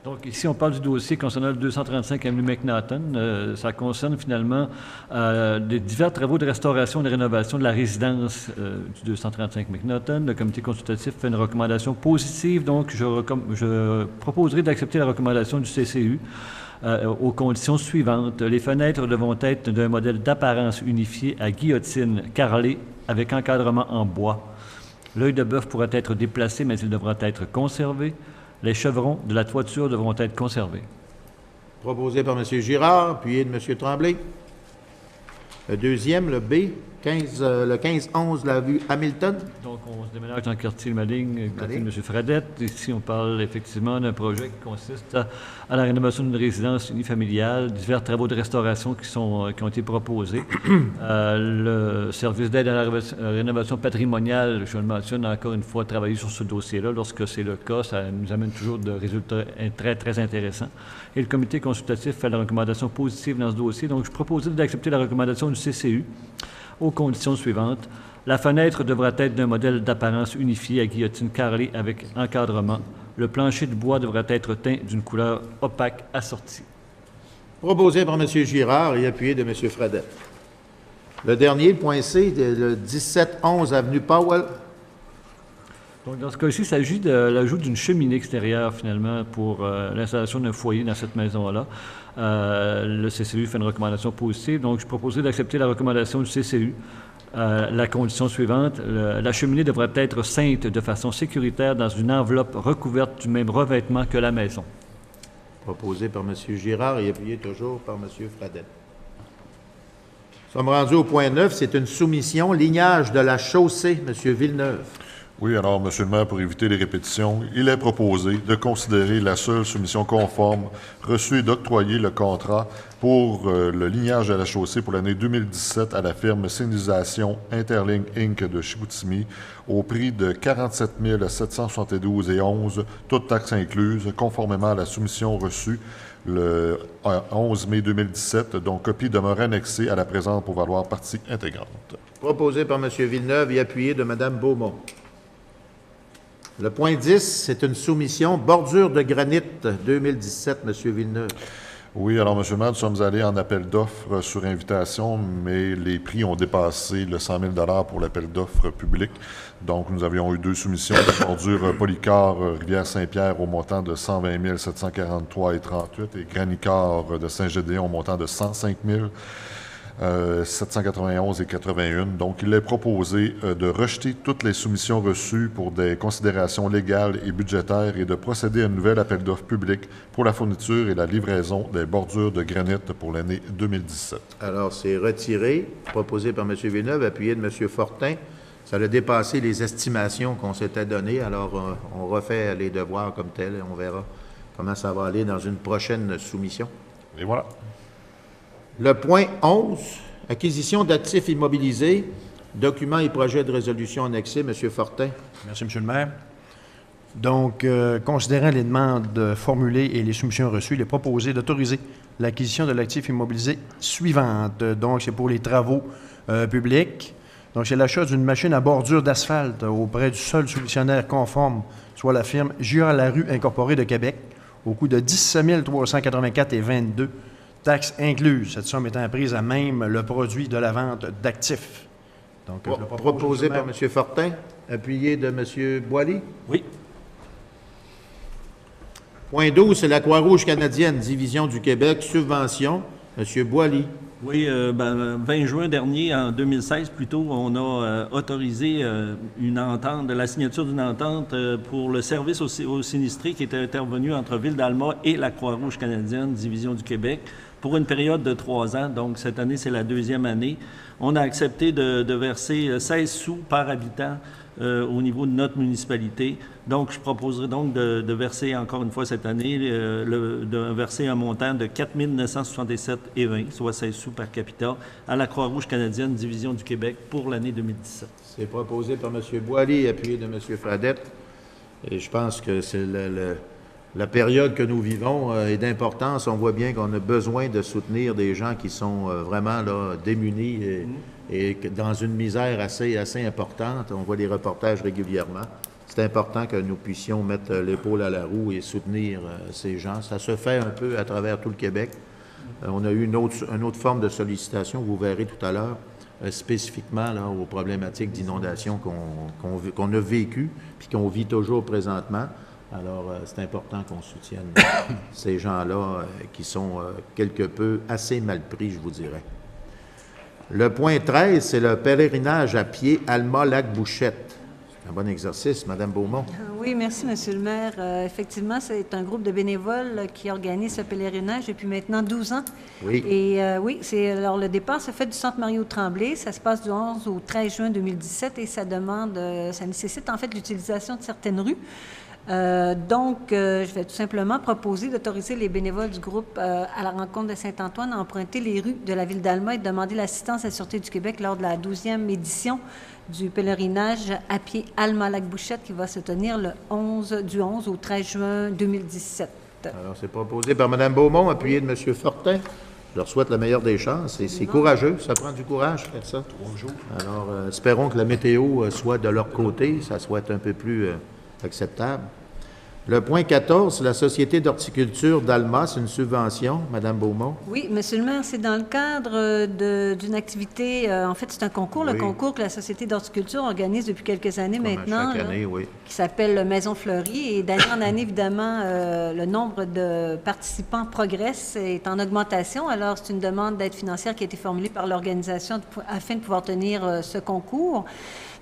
Donc, ici, on parle du dossier concernant le 235 avenue McNaughton. Ça concerne finalement les divers travaux de restauration et de rénovation de la résidence du 235 McNaughton. Le comité consultatif fait une recommandation positive. Donc, je proposerai d'accepter la recommandation du CCU aux conditions suivantes. Les fenêtres devront être d'un modèle d'apparence unifié à guillotine carrelée avec encadrement en bois. L'œil de bœuf pourra être déplacé, mais il devra être conservé. Les chevrons de la toiture devront être conservés.
Proposé par M. Girard, appuyé de M. Tremblay. Le deuxième, le B, 15, le 15-11, la rue Hamilton.
Donc, on se déménage dans le quartier Maling, quartier de M. Fradette. Ici, on parle effectivement d'un projet qui consiste à la rénovation d'une résidence unifamiliale, divers travaux de restauration qui ont été proposés. Le service d'aide à la rénovation patrimoniale, je le mentionne encore une fois, travailler sur ce dossier-là. Lorsque c'est le cas, ça nous amène toujours de résultats très, très intéressants. Et le comité consultatif fait la recommandation positive dans ce dossier. Donc, je proposais d'accepter la recommandation du CCU aux conditions suivantes. La fenêtre devra être d'un modèle d'apparence unifié à guillotine carrelée avec encadrement. Le plancher de bois devra être teint d'une couleur opaque assortie.
Proposé par M. Girard et appuyé de M. Fradette. Le dernier, le point C, le 1711 avenue Powell.
Donc, dans ce cas-ci, il s'agit de l'ajout d'une cheminée extérieure, finalement, pour l'installation d'un foyer dans cette maison-là. Le CCU fait une recommandation positive. Donc, je proposais d'accepter la recommandation du CCU. La condition suivante, la cheminée devrait être ceinte de façon sécuritaire dans une enveloppe recouverte du même revêtement que la maison.
Proposé par M. Girard et appuyé toujours par M. Fradette. Nous sommes rendus au point 9, c'est une soumission, lignage de la chaussée, M. Villeneuve.
Oui, alors, M. le maire, pour éviter les répétitions, il est proposé de considérer la seule soumission conforme reçue et d'octroyer le contrat pour le lignage de la chaussée pour l'année 2017 à la firme Signalisation Interling Inc. de Chicoutimi au prix de 47 772,11 $, toutes taxes incluses, conformément à la soumission reçue le 11 mai 2017, dont copie demeure annexée à la présente pour valoir partie intégrante.
Proposé par M. Villeneuve et appuyé de Mme Beaumont. Le point 10, c'est une soumission bordure de granit 2017, M. Villeneuve.
Oui, alors, M. le maire, nous sommes allés en appel d'offres sur invitation, mais les prix ont dépassé le 100 000 $ pour l'appel d'offres public. Donc, nous avions eu deux soumissions de bordure Polycar Rivière-Saint-Pierre au montant de 120 743,38 et Granicar de Saint-Gédéon au montant de 105 791,81. Donc, il est proposé de rejeter toutes les soumissions reçues pour des considérations légales et budgétaires et de procéder à un nouvel appel d'offres public pour la fourniture et la livraison des bordures de granit pour l'année 2017.
Alors, c'est retiré, proposé par M. Villeneuve, appuyé de M. Fortin. Ça a dépassé les estimations qu'on s'était données. Alors, on refait les devoirs comme tels et on verra comment ça va aller dans une prochaine soumission.
Et voilà.
Le point 11, acquisition d'actifs immobilisés, documents et projets de résolution annexés. M. Fortin.
Merci, M. le maire. Donc, considérant les demandes formulées et les soumissions reçues, il est proposé d'autoriser l'acquisition de l'actif immobilisé suivante. Donc, c'est pour les travaux publics. Donc, c'est l'achat d'une machine à bordure d'asphalte auprès du seul soumissionnaire conforme, soit la firme J.A. Larue Incorporée de Québec, au coût de 17 384,22 $, taxes incluses. Cette somme étant prise à même le produit de la vente d'actifs. Donc,
proposé par M. Fortin, appuyé de M. Boily.
Oui.
Point 12, c'est la Croix-Rouge canadienne, Division du Québec, subvention. M. Boily.
Oui, 20 juin dernier, en 2016 plutôt, on a autorisé une entente, la signature d'une entente pour le service aux sinistrés qui était intervenu entre Ville d'Alma et la Croix-Rouge canadienne, Division du Québec, pour une période de 3 ans. Donc, cette année, c'est la 2e année. On a accepté de verser 16 sous par habitant au niveau de notre municipalité. Donc, je proposerai donc de verser encore une fois cette année, de verser un montant de 4 967,20 $, soit 16 sous par capita, à la Croix-Rouge canadienne, Division du Québec, pour l'année 2017.
C'est proposé par M. Boily, appuyé de M. Fradette. Et je pense que c'est la période que nous vivons est d'importance. On voit bien qu'on a besoin de soutenir des gens qui sont vraiment là, démunis et dans une misère assez importante. On voit des reportages régulièrement. C'est important que nous puissions mettre l'épaule à la roue et soutenir ces gens. Ça se fait un peu à travers tout le Québec. On a eu une autre forme de sollicitation, vous verrez tout à l'heure, spécifiquement là, aux problématiques d'inondation qu'on a vécues puis qu'on vit toujours présentement. Alors, c'est important qu'on soutienne ces gens-là qui sont quelque peu assez mal pris, je vous dirais. Le point 13, c'est le pèlerinage à pied Alma-Lac-Bouchette. C'est un bon exercice, Mme Beaumont.
Oui, merci, Monsieur le maire. Effectivement, c'est un groupe de bénévoles qui organise ce pèlerinage depuis maintenant 12 ans.
Oui.
Et oui, alors le départ se fait du centre Mario-Tremblay. Ça se passe du 11 au 13 juin 2017 et ça nécessite en fait l'utilisation de certaines rues. Je vais tout simplement proposer d'autoriser les bénévoles du groupe à la rencontre de Saint-Antoine à emprunter les rues de la ville d'Alma et de demander l'assistance à la Sûreté du Québec lors de la 12e édition du pèlerinage à pied Alma-Lac-Bouchette qui va se tenir du 11 au 13 juin 2017.
Alors, c'est proposé par Mme Beaumont, appuyé de M. Fortin. Je leur souhaite la meilleure des chances. Et c'est courageux, ça prend du courage faire ça. 3 jours. Alors, espérons que la météo soit de leur côté, ça soit un peu plus acceptable. Le point 14, la Société d'horticulture d'Alma, c'est une subvention, Mme Beaumont.
Oui, Monsieur le maire, c'est dans le cadre d'une activité, en fait, c'est un concours, le concours que la Société d'horticulture organise depuis quelques années maintenant,
chaque année, oui.
Qui s'appelle Maison Fleurie. Et d'année en année, évidemment, le nombre de participants progresse et est en augmentation. Alors, c'est une demande d'aide financière qui a été formulée par l'organisation afin de pouvoir tenir ce concours.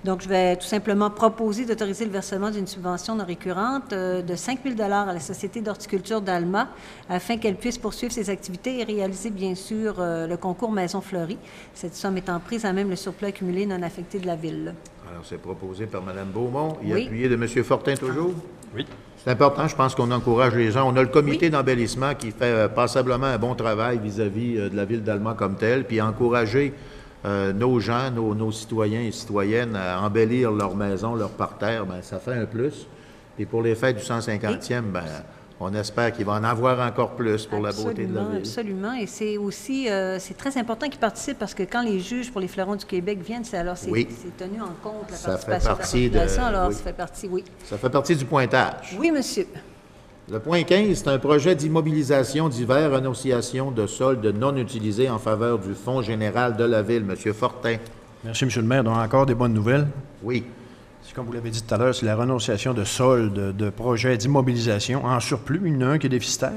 Donc, je vais tout simplement proposer d'autoriser le versement d'une subvention non récurrente de 5 000 $ à la Société d'horticulture d'Alma afin qu'elle puisse poursuivre ses activités et réaliser, bien sûr, le concours Maison Fleurie. Cette somme étant prise à même le surplus accumulé non affecté de la Ville.
Alors, c'est proposé par Mme Beaumont et
Oui.
appuyé de M. Fortin toujours.
Oui.
C'est important, je pense qu'on encourage les gens. On a le comité d'embellissement qui fait passablement un bon travail vis-à-vis de la Ville d'Alma comme telle, puis encourager nos gens, nos citoyens et citoyennes à embellir leur maison, leur parterre, bien, ça fait un plus. Et pour les fêtes du 150e, bien, on espère qu'il va en avoir encore plus pour la beauté de la ville.
Absolument. Et c'est aussi, c'est très important qu'ils participent parce que quand les juges pour les fleurons du Québec viennent, c'est tenu en compte, la
Ça fait
participation
partie
de la population. Alors,
oui.
ça fait partie, oui.
Ça fait partie du pointage.
Oui, monsieur.
Le point 15, c'est un projet d'immobilisation divers, renonciation de soldes non utilisés en faveur du Fonds général de la Ville. Monsieur Fortin.
Merci, M. le maire. Donc, encore des bonnes nouvelles.
Oui.
Comme vous l'avez dit tout à l'heure, c'est la renonciation de soldes de projets d'immobilisation en surplus. Il y en a un qui est déficitaire.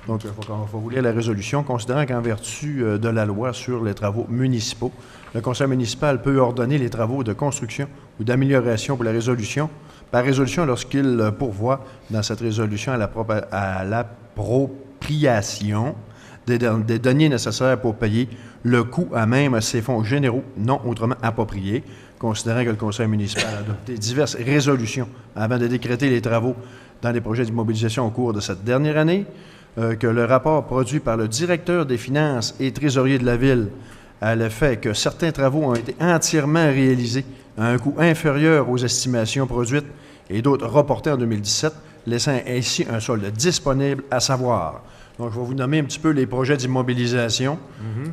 Donc, il faut vous lire la résolution, considérant qu'en vertu de la loi sur les travaux municipaux, le conseil municipal peut ordonner les travaux de construction ou d'amélioration pour la résolution, par résolution lorsqu'il pourvoit dans cette résolution à l'appropriation des deniers nécessaires pour payer le coût à même ces fonds généraux non autrement appropriés, considérant que le conseil municipal a adopté diverses résolutions avant de décréter les travaux dans les projets d'immobilisation au cours de cette dernière année, que le rapport produit par le directeur des finances et trésorier de la Ville a le fait que certains travaux ont été entièrement réalisés à un coût inférieur aux estimations produites et d'autres reportés en 2017, laissant ainsi un solde disponible à savoir. Donc, je vais vous nommer un petit peu les projets d'immobilisation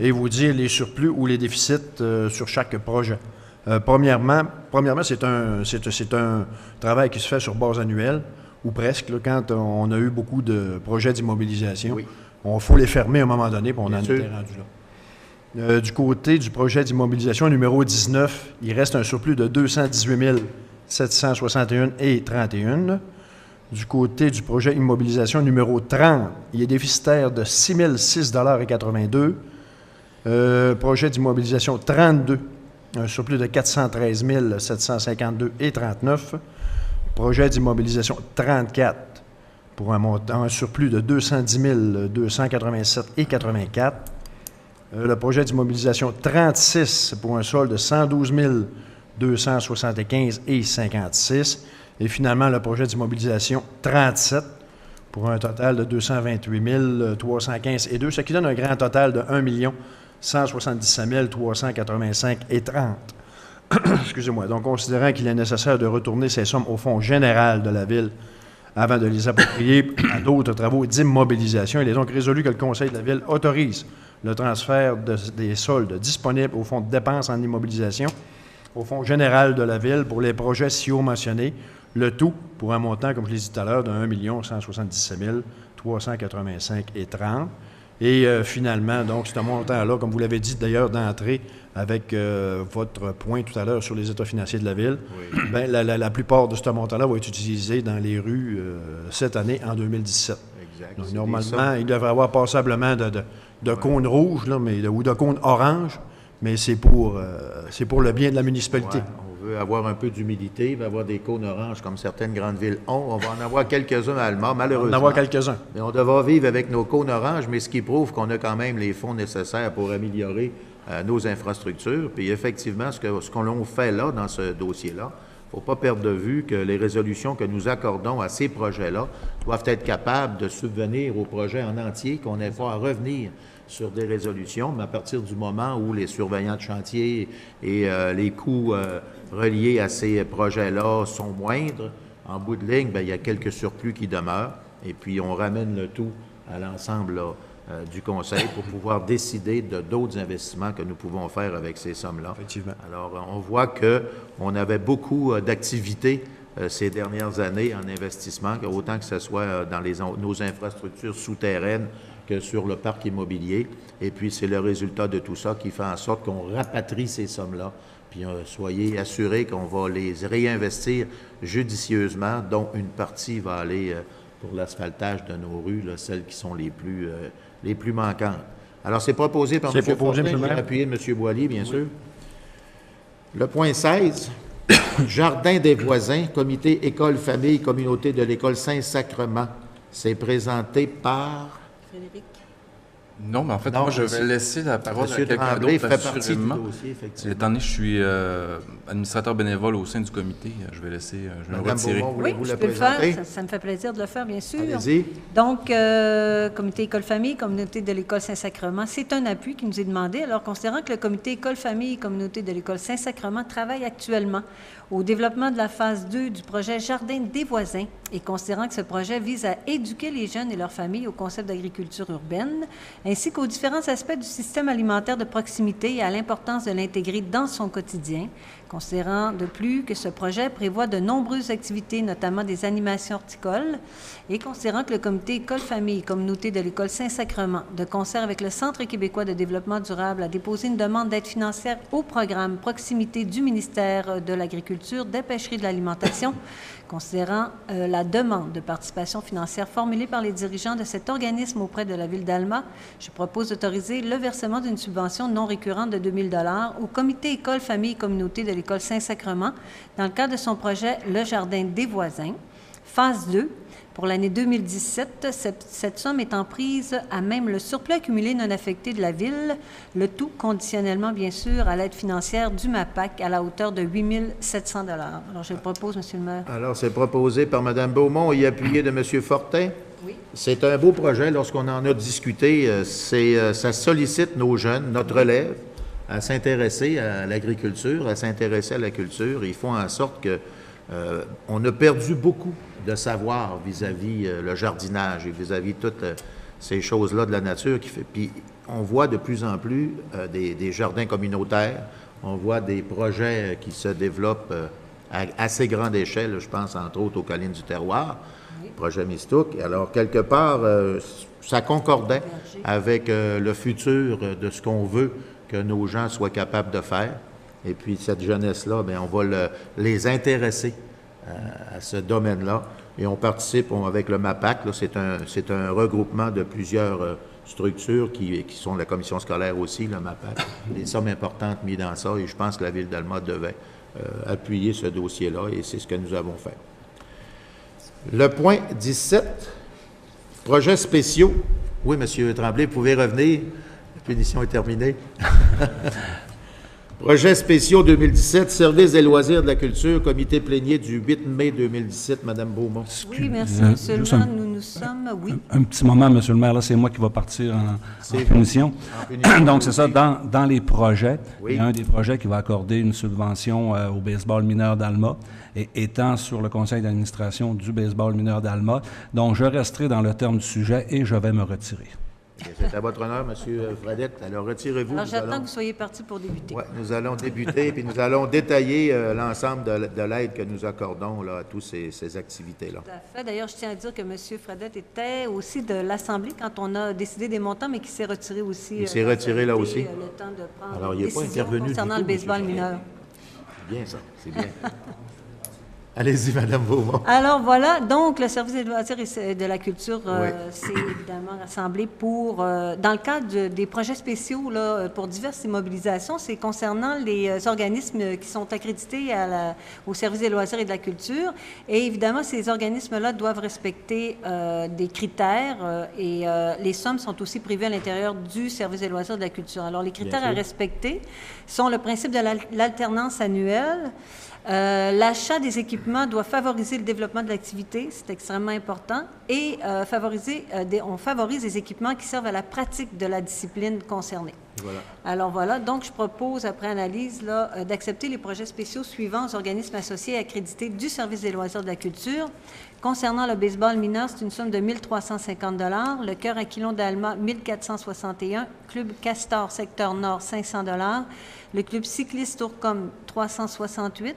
et vous dire les surplus ou les déficits sur chaque projet. Premièrement, c'est un travail qui se fait sur base annuelle, ou presque, là, quand on a eu beaucoup de projets d'immobilisation.
Oui.
Il faut les fermer à un moment donné, puis on en
sûr.
était rendu là. Du côté du projet d'immobilisation numéro 19, il reste un surplus de 218 761,31 $. Du côté du projet immobilisation numéro 30, il est déficitaire de 6 006,82 $. Projet d'immobilisation 32, un surplus de 413 752,39 $. Projet d'immobilisation 34, pour un surplus de 210 287,84 $. Le projet d'immobilisation 36, pour un solde de 112 275,56 $. Et finalement, le projet d'immobilisation 37, pour un total de 228 315,2 $, ce qui donne un grand total de 1 177 385,30 $. Excusez-moi. Donc, considérant qu'il est nécessaire de retourner ces sommes au Fonds général de la Ville avant de les approprier à d'autres travaux d'immobilisation, il est donc résolu que le Conseil de la Ville autorise le transfert des soldes disponibles au Fonds de dépenses en immobilisation au Fonds général de la Ville pour les projets si haut mentionnés, le tout pour un montant, comme je l'ai dit tout à l'heure, de 1 177 385,30 $. Et finalement, donc, c'est un montant-là, comme vous l'avez dit d'ailleurs d'entrée avec votre point tout à l'heure sur les états financiers de la Ville,
Oui.
bien, la plupart de ce montant-là va être utilisé dans les rues cette année, en 2017.
Exact.
Donc,
C'est
normalement, il devrait y avoir passablement de cônes rouges, là, ou de cônes oranges, mais c'est pour le bien de la municipalité.
Ouais, on veut avoir un peu d'humidité, il va avoir des cônes oranges comme certaines grandes villes ont. On va en avoir quelques-uns à Alma, malheureusement.
On va en avoir quelques-uns.
Mais on devra vivre avec nos cônes oranges, mais ce qui prouve qu'on a quand même les fonds nécessaires pour améliorer nos infrastructures. Puis effectivement, ce qu'on l'on fait là, dans ce dossier-là, il ne faut pas perdre de vue que les résolutions que nous accordons à ces projets-là doivent être capables de subvenir aux projets en entier, qu'on n'ait pas à revenir sur des résolutions, mais à partir du moment où les surveillants de chantier et les coûts reliés à ces projets-là sont moindres, en bout de ligne, bien, il y a quelques surplus qui demeurent, et puis on ramène le tout à l'ensemble là, du Conseil pour pouvoir décider de d'autres investissements que nous pouvons faire avec ces sommes-là.
Effectivement.
Alors, on voit qu'on avait beaucoup d'activités ces dernières années en investissement, autant que ce soit dans nos infrastructures souterraines que sur le parc immobilier. Et puis, c'est le résultat de tout ça qui fait en sorte qu'on rapatrie ces sommes-là. Puis, soyez assurés qu'on va les réinvestir judicieusement, dont une partie va aller pour l'asphaltage de nos rues, là, celles qui sont les plus manquantes. Alors, c'est proposé par M. Fortin, j'ai appuyé M. Boilly, bien sûr. Le point 16, Jardin des voisins, comité école, famille, communauté de l'école Saint-Sacrement. C'est présenté par...
Frédéric.
Non, mais en fait,
Non,
moi, je vais laisser la parole à
M.
quelqu'un
Tremblay
d'autre,
fait partie du
assurément.
dossier, effectivement.
Étant donné que je suis administrateur bénévole au sein du comité, je vais laisser, je vais me
Madame
retirer.
Beaumont,
Oui,
voulez-vous
je
la
peux le faire.
présenter?
Ça me fait plaisir de le faire, bien sûr.
Allez-y.
Donc, comité école-famille, communauté de l'école Saint-Sacrement, c'est un appui qui nous est demandé. Alors, considérant que le comité école-famille, communauté de l'école Saint-Sacrement travaille actuellement au développement de la phase 2 du projet Jardin des voisins et considérant que ce projet vise à éduquer les jeunes et leurs familles au concept d'agriculture urbaine, ainsi qu'aux différents aspects du système alimentaire de proximité et à l'importance de l'intégrer dans son quotidien, considérant de plus que ce projet prévoit de nombreuses activités, notamment des animations horticoles, et considérant que le comité école-famille, communauté de l'école Saint-Sacrement, de concert avec le Centre québécois de développement durable, a déposé une demande d'aide financière au programme Proximité du ministère de l'Agriculture, des Pêcheries et de l'Alimentation, considérant la demande de participation financière formulée par les dirigeants de cet organisme auprès de la Ville d'Alma, je propose d'autoriser le versement d'une subvention non récurrente de 2 000 $ au comité école, famille et communauté de l'école Saint-Sacrement dans le cadre de son projet Le Jardin des voisins, phase 2. Pour l'année 2017, cette somme étant prise à même le surplus accumulé non affecté de la Ville, le tout conditionnellement, bien sûr, à l'aide financière du MAPAC à la hauteur de 8 700 $. Alors, je le propose, M. le maire.
Alors, c'est proposé par Mme Beaumont et appuyé de M. Fortin.
Oui.
C'est un beau projet. Lorsqu'on en a discuté, ça sollicite nos jeunes, notre relève, à s'intéresser à l'agriculture, à s'intéresser à la culture. Ils font en sorte que on a perdu beaucoup de savoir vis-à-vis le jardinage et vis-à-vis toutes ces choses-là de la nature. Puis on voit de plus en plus des jardins communautaires, on voit des projets qui se développent à assez grande échelle, je pense entre autres aux Collines du Terroir, projet Mistook. Alors, quelque part, ça concordait avec le futur de ce qu'on veut que nos gens soient capables de faire. Et puis, cette jeunesse-là, bien, on va les intéresser à ce domaine-là. Et on participe avec le MAPAC. C'est un regroupement de plusieurs structures qui sont la commission scolaire aussi, le MAPAC. Des sommes importantes mises dans ça. Et je pense que la Ville d'Alma devait appuyer ce dossier-là. Et c'est ce que nous avons fait. Le point 17, projets spéciaux. Oui, M. Tremblay, vous pouvez revenir. La punition est terminée. Projets spéciaux 2017, service des loisirs de la culture, comité plénier du 8 mai 2017, Mme Beaumont.
Oui, merci, M. le maire. Nous sommes, oui.
Un petit moment, M. le maire, là, c'est moi qui va partir en punition. Donc, c'est ça, dans les projets, il y a un des projets qui va accorder une subvention au baseball mineur d'Alma, et étant sur le conseil d'administration du baseball mineur d'Alma. Donc, je resterai dans le terme du sujet et je vais me retirer.
C'est à votre honneur, M. Fredette. Alors, retirez-vous.
Alors, j'attends que vous soyez parti pour débuter.
Oui, nous allons débuter, puis nous allons détailler l'ensemble de l'aide que nous accordons là, à toutes ces activités-là.
Tout à fait. D'ailleurs, je tiens à dire que M. Fredette était aussi de l'Assemblée quand on a décidé des montants, mais qui s'est retiré aussi.
Il s'est retiré là aussi.
Le temps de prendre
Alors, il n'est pas intervenu
concernant
du
le
tout,
baseball
M.
mineur.
C'est bien, ça. C'est bien. Allez-y, Mme Beaumont.
Alors voilà, donc le service des loisirs et de la culture s'est évidemment rassemblé pour, dans le cadre des projets spéciaux là, pour diverses immobilisations, c'est concernant les organismes qui sont accrédités au service des loisirs et de la culture. Et évidemment, ces organismes-là doivent respecter des critères et les sommes sont aussi prévues à l'intérieur du service des loisirs et de la culture. Alors les critères à respecter sont le principe de l'alternance annuelle. L'achat des équipements doit favoriser le développement de l'activité, c'est extrêmement important, et on favorise des équipements qui servent à la pratique de la discipline concernée.
Voilà.
Alors voilà, donc je propose, après analyse, d'accepter les projets spéciaux suivants aux organismes associés et accrédités du service des loisirs de la culture. Concernant le baseball mineur, c'est une somme de 1 350 $, le Cœur Aquilon d'Alma, 1 461 $, Club Castor, secteur nord, 500 $, le Club cycliste Tourcom, 368 $,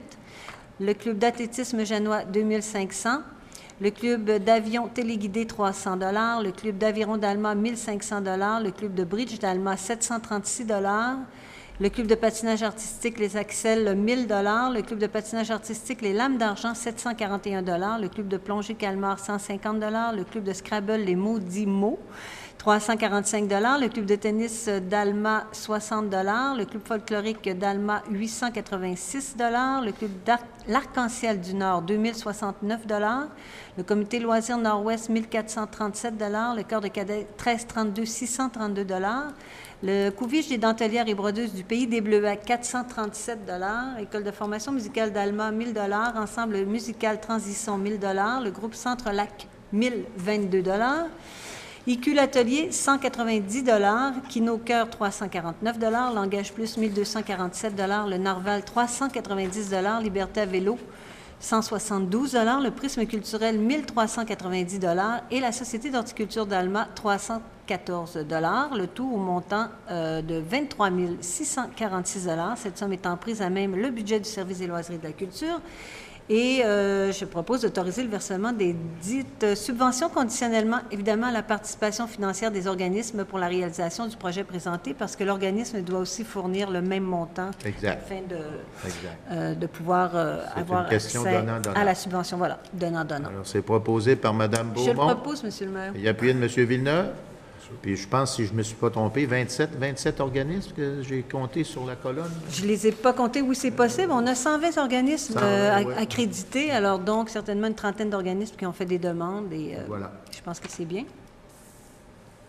le Club d'athlétisme Genois, 2 500 $, le Club d'avion téléguidé, 300 $, le Club d'aviron d'Alma, 1 500 $, le Club de bridge d'Alma, 736 $, le Club de patinage artistique Les Axelles, 1 000 $, le Club de patinage artistique Les Lames d'Argent, 741 $, le Club de plongée Calmar, 150 $, le Club de Scrabble Les Maudits Mots, 345 $, le Club de tennis d'Alma, 60 $, le Club folklorique d'Alma, 886 $, le Club l'Arc-en-Ciel du Nord, 2 069 $, le Comité loisirs Nord-Ouest, 1 437 $, le Corps de cadets, 1332, 632 $, le Couvige des dentelières et brodeuses du Pays des Bleuets, 437 $, École de formation musicale d'Alma, 1 000 $, Ensemble musical Transition, 1 000 $, le Groupe Centre-Lac, 1 022 $, IQ l'Atelier, 190 $, Kino Cœur, 349 $, Langage Plus, 1 247 $, le Narval, 390 $, Liberté à vélo, 172 $, le Prisme culturel, 1 390 $, et la Société d'horticulture d'Alma, 314 $, le tout au montant de 23 646 $. Cette somme étant prise à même le budget du service des loisirs et de la culture. Et je propose d'autoriser le versement des dites subventions conditionnellement, évidemment, à la participation financière des organismes pour la réalisation du projet présenté, parce que l'organisme doit aussi fournir le même montant afin de pouvoir avoir accès à la subvention. Voilà, donnant-donnant.
Alors, c'est proposé par Mme Beaumont.
Je le propose, Monsieur le maire.
Et appuyé de M. Villeneuve. Puis je pense, si je ne me suis pas trompé, 27 organismes que j'ai comptés sur la colonne.
Je ne les ai pas comptés, oui, c'est possible. On a 120 organismes accrédités, alors donc certainement une trentaine d'organismes qui ont fait des demandes. Et voilà. Je pense que c'est bien.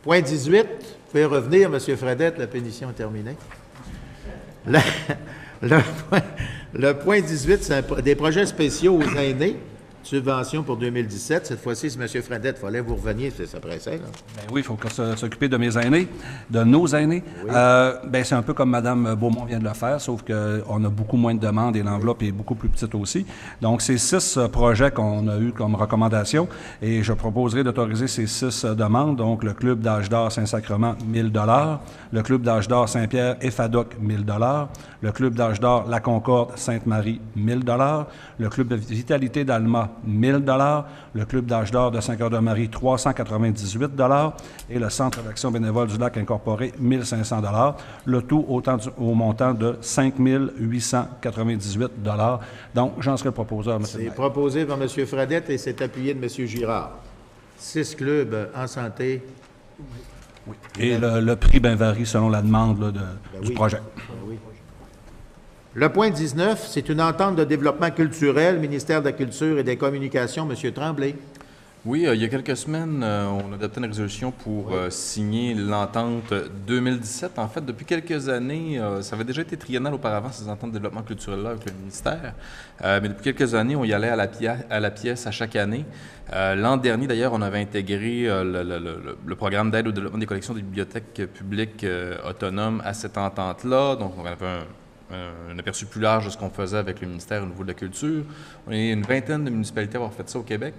Point 18. Vous pouvez revenir, M. Fredette, la pétition est terminée. Le point 18, c'est des projets spéciaux aux aînés. Subvention pour 2017. Cette fois-ci, si M. Fredette, il fallait vous revenir, ça pressait, là.
Bien oui, il faut s'occuper de mes aînés, de nos aînés. Oui. Bien, c'est un peu comme Mme Beaumont vient de le faire, sauf qu'on a beaucoup moins de demandes et l'enveloppe est beaucoup plus petite aussi. Donc, c'est 6 projets qu'on a eu comme recommandation et je proposerai d'autoriser ces 6 demandes. Donc, le Club d'âge d'or Saint-Sacrement, 1 000 $, le Club d'âge d'or Saint-Pierre et FADOC, 1 000 $, le Club d'âge d'or La Concorde Sainte-Marie, 1 000 $, le Club de vitalité d'Alma, 1 000 $, le Club d'âge d'or de Saint-Cœur-de-Marie, 398 $ et le Centre d'action bénévole du Lac incorporé, 1 500 $, le tout au montant de 5 898 $. Donc, j'en serai le proposeur, M. le maire.
C'est proposé par M. Fredette et c'est appuyé de M. Girard. 6 clubs en santé.
Oui. Et le prix varie selon la demande là, du projet.
Oui. Le point 19, c'est une entente de développement culturel, ministère de la Culture et des Communications, M. Tremblay.
Oui, il y a quelques semaines, on a adopté une résolution pour signer l'entente 2017. En fait, depuis quelques années, ça avait déjà été triennal auparavant, ces ententes de développement culturel-là avec le ministère. Mais depuis quelques années, on y allait à la pièce à chaque année. L'an dernier, d'ailleurs, on avait intégré le programme d'aide au développement des collections des bibliothèques publiques autonomes à cette entente-là. Donc, on avait un aperçu plus large de ce qu'on faisait avec le ministère au niveau de la culture. On est une vingtaine de municipalités à avoir fait ça au Québec.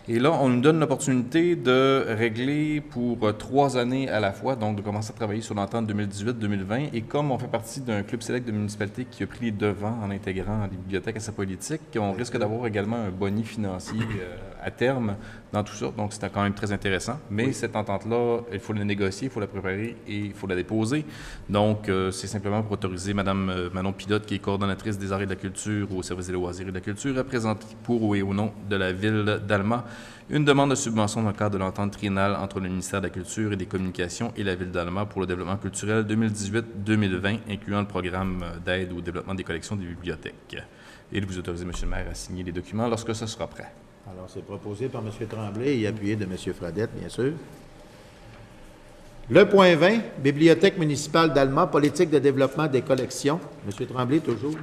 Et là, on nous donne l'opportunité de régler pour 3 années à la fois, donc de commencer à travailler sur l'entente 2018-2020. Et comme on fait partie d'un club sélect de municipalités qui a pris les devants en intégrant les bibliothèques à sa politique, on risque d'avoir également un boni financier à terme dans tout ça. Donc, c'était quand même très intéressant. Mais cette entente-là, il faut la négocier, il faut la préparer et il faut la déposer. Donc, c'est simplement pour autoriser Mme Manon Pilote, qui est coordonnatrice des arts et de la culture au service des loisirs et de la culture, à présenter pour et au nom de la Ville d'Alma une demande de subvention dans le cadre de l'entente triennale entre le ministère de la Culture et des Communications et la Ville d'Alma pour le développement culturel 2018-2020, incluant le programme d'aide au développement des collections des bibliothèques. Et de vous autoriser, M. le maire, à signer les documents lorsque ce sera prêt.
Alors, c'est proposé par M. Tremblay et appuyé de M. Fradette, bien sûr. Le point 20, Bibliothèque municipale d'Alma, politique de développement des collections. M. Tremblay, toujours.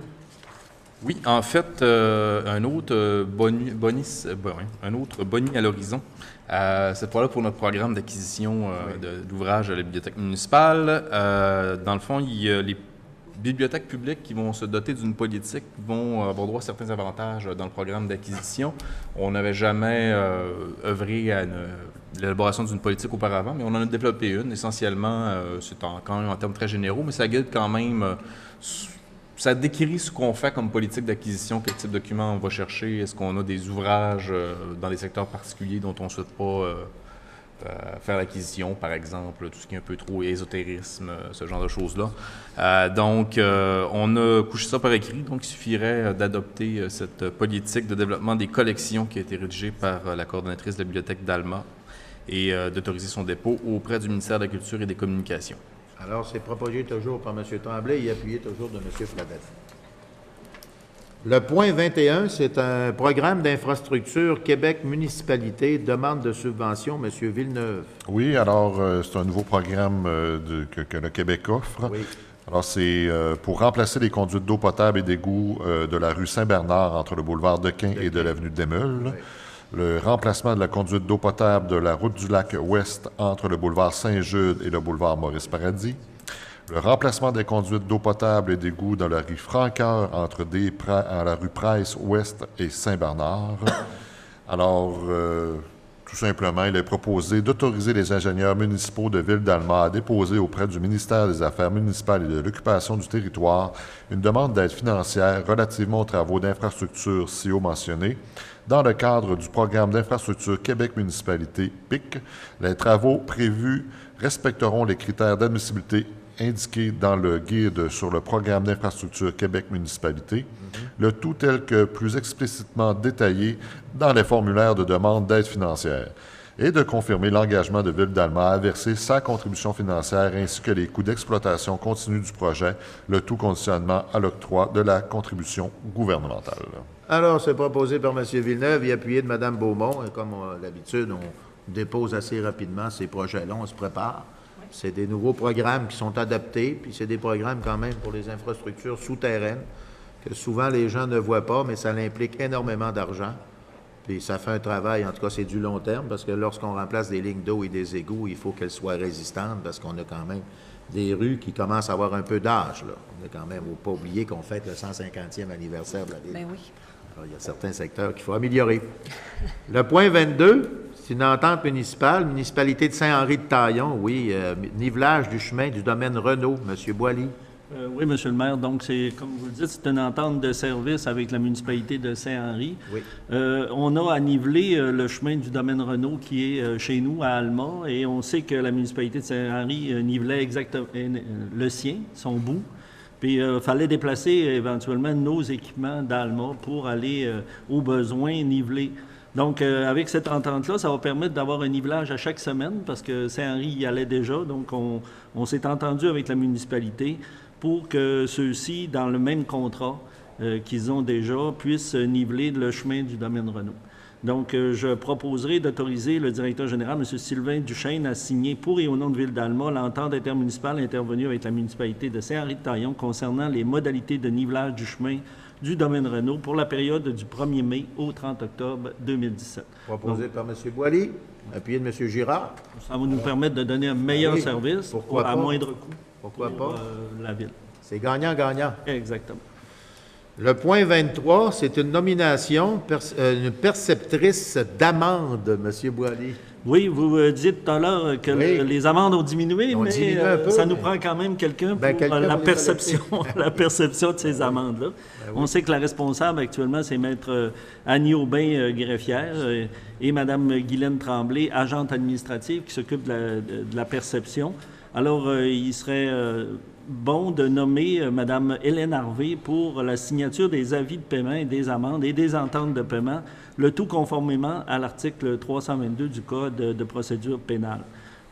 Oui, en fait, un autre boni à l'horizon, cette fois-là pour notre programme d'acquisition d'ouvrages à la bibliothèque municipale. Dans le fond, les bibliothèques publiques qui vont se doter d'une politique vont avoir droit à certains avantages dans le programme d'acquisition. On n'avait jamais œuvré à l'élaboration d'une politique auparavant, mais on en a développé une. Essentiellement, c'est quand même en termes très généraux, mais ça guide quand même... ça décrit ce qu'on fait comme politique d'acquisition, quel type de documents on va chercher, est-ce qu'on a des ouvrages dans des secteurs particuliers dont on ne souhaite pas faire l'acquisition, par exemple, tout ce qui est un peu trop ésotérisme, ce genre de choses-là. Donc, on a couché ça par écrit, donc il suffirait d'adopter cette politique de développement des collections qui a été rédigée par la coordonnatrice de la bibliothèque d'Alma et d'autoriser son dépôt auprès du ministère de la Culture et des Communications.
Alors, c'est proposé toujours par M. Tremblay et appuyé toujours de M. Fradette. Le point 21, c'est un programme d'infrastructure Québec municipalité, demande de subvention, M. Villeneuve.
Oui, alors c'est un nouveau programme que le Québec offre.
Oui.
Alors, c'est pour remplacer les conduites d'eau potable et d'égout de la rue Saint-Bernard entre le boulevard Dequin et de l'avenue Desmeules. Oui. Le remplacement de la conduite d'eau potable de la route du lac ouest entre le boulevard Saint-Jude et le boulevard Maurice-Paradis. Le remplacement des conduites d'eau potable et d'égout dans la rue Francoeur entre la rue Price-Ouest et Saint-Bernard. Alors, tout simplement, il est proposé d'autoriser les ingénieurs municipaux de Ville d'Alma à déposer auprès du ministère des Affaires municipales et de l'occupation du territoire une demande d'aide financière relativement aux travaux d'infrastructure ci-haut mentionnés. Dans le cadre du programme d'infrastructure Québec municipalité PIC, les travaux prévus respecteront les critères d'admissibilité indiqués dans le guide sur le programme d'infrastructure Québec municipalité, le tout tel que plus explicitement détaillé dans les formulaires de demande d'aide financière, et de confirmer l'engagement de Ville d'Alma à verser sa contribution financière ainsi que les coûts d'exploitation continue du projet, le tout conditionnement à l'octroi de la contribution gouvernementale.
Alors, c'est proposé par M. Villeneuve et appuyé de Mme Beaumont. Et comme d'habitude, on dépose assez rapidement ces projets-là, on se prépare. C'est des nouveaux programmes qui sont adaptés, puis c'est des programmes quand même pour les infrastructures souterraines que souvent les gens ne voient pas, mais ça implique énormément d'argent. Puis ça fait un travail, en tout cas c'est du long terme, parce que lorsqu'on remplace des lignes d'eau et des égouts, il faut qu'elles soient résistantes, parce qu'on a quand même des rues qui commencent à avoir un peu d'âge. On a quand même, il ne faut pas oublier qu'on fête le 150e anniversaire de la ville.
Ben oui.
Alors, il y a certains secteurs qu'il faut améliorer. Le point 22, c'est une entente municipale, municipalité de Saint-Henri-de-Taillon, oui, nivelage du chemin du domaine Renault, M. Boily.
Oui, M. le maire. Donc, c'est, comme vous le dites, c'est une entente de service avec la municipalité de Saint-Henri.
Oui.
On a à niveler le chemin du domaine Renault qui est chez nous, à Alma, et on sait que la municipalité de Saint-Henri nivelait exactement le sien, son bout. Puis, il fallait déplacer éventuellement nos équipements d'Alma pour aller, aux besoins, niveler. Donc, avec cette entente-là, ça va permettre d'avoir un nivelage à chaque semaine parce que Saint-Henri y allait déjà. Donc, on s'est entendu avec la municipalité pour que ceux-ci, dans le même contrat qu'ils ont déjà, puissent niveler le chemin du domaine Renault. Donc, je proposerai d'autoriser le directeur général, M. Sylvain Duchesne, à signer pour et au nom de Ville d'Alma l'entente intermunicipale intervenue avec la municipalité de Saint-Henri-de-Taillon concernant les modalités de nivelage du chemin du domaine Renault pour la période du 1er mai au 30 octobre 2017.
Proposé par M. Boily, appuyé de M. Girard.
Ça va nous permettre de donner un meilleur service à moindre coût
Pourquoi
pour
pas?
la ville.
C'est gagnant-gagnant.
Exactement.
Le point 23, c'est une nomination, une perceptrice d'amende, M. Boily.
Oui, vous disiez tout à l'heure que les amendes ont diminué, mais ça nous prend quand même quelqu'un pour la perception de ces amendes-là. On sait que la responsable actuellement, c'est Maître Annie Aubin, greffière, et Mme Guylaine Tremblay, agente administrative, qui s'occupe de la perception. Alors, il serait bon de nommer Mme Hélène Harvey pour la signature des avis de paiement et des amendes et des ententes de paiement, le tout conformément à l'article 322 du Code de procédure pénale.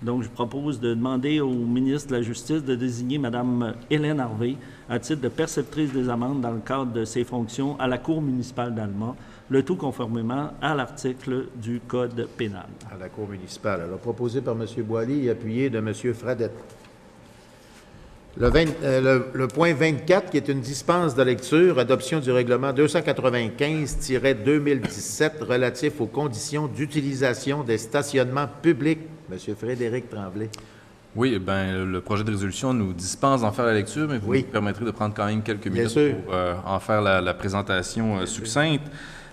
Donc, je propose de demander au ministre de la Justice de désigner Mme Hélène Harvey à titre de perceptrice des amendes dans le cadre de ses fonctions à la Cour municipale d'Alma, le tout conformément à l'article du Code pénal.
À la Cour municipale. Alors, proposé par M. Boily et appuyé de M. Fradette. Le point 24, qui est une dispense de lecture, adoption du règlement 295-2017 relatif aux conditions d'utilisation des stationnements publics. M. Frédéric Tremblay.
Oui, bien, le projet de résolution nous dispense d'en faire la lecture, mais vous nous permettrez de prendre quand même quelques minutes pour en faire la présentation succincte.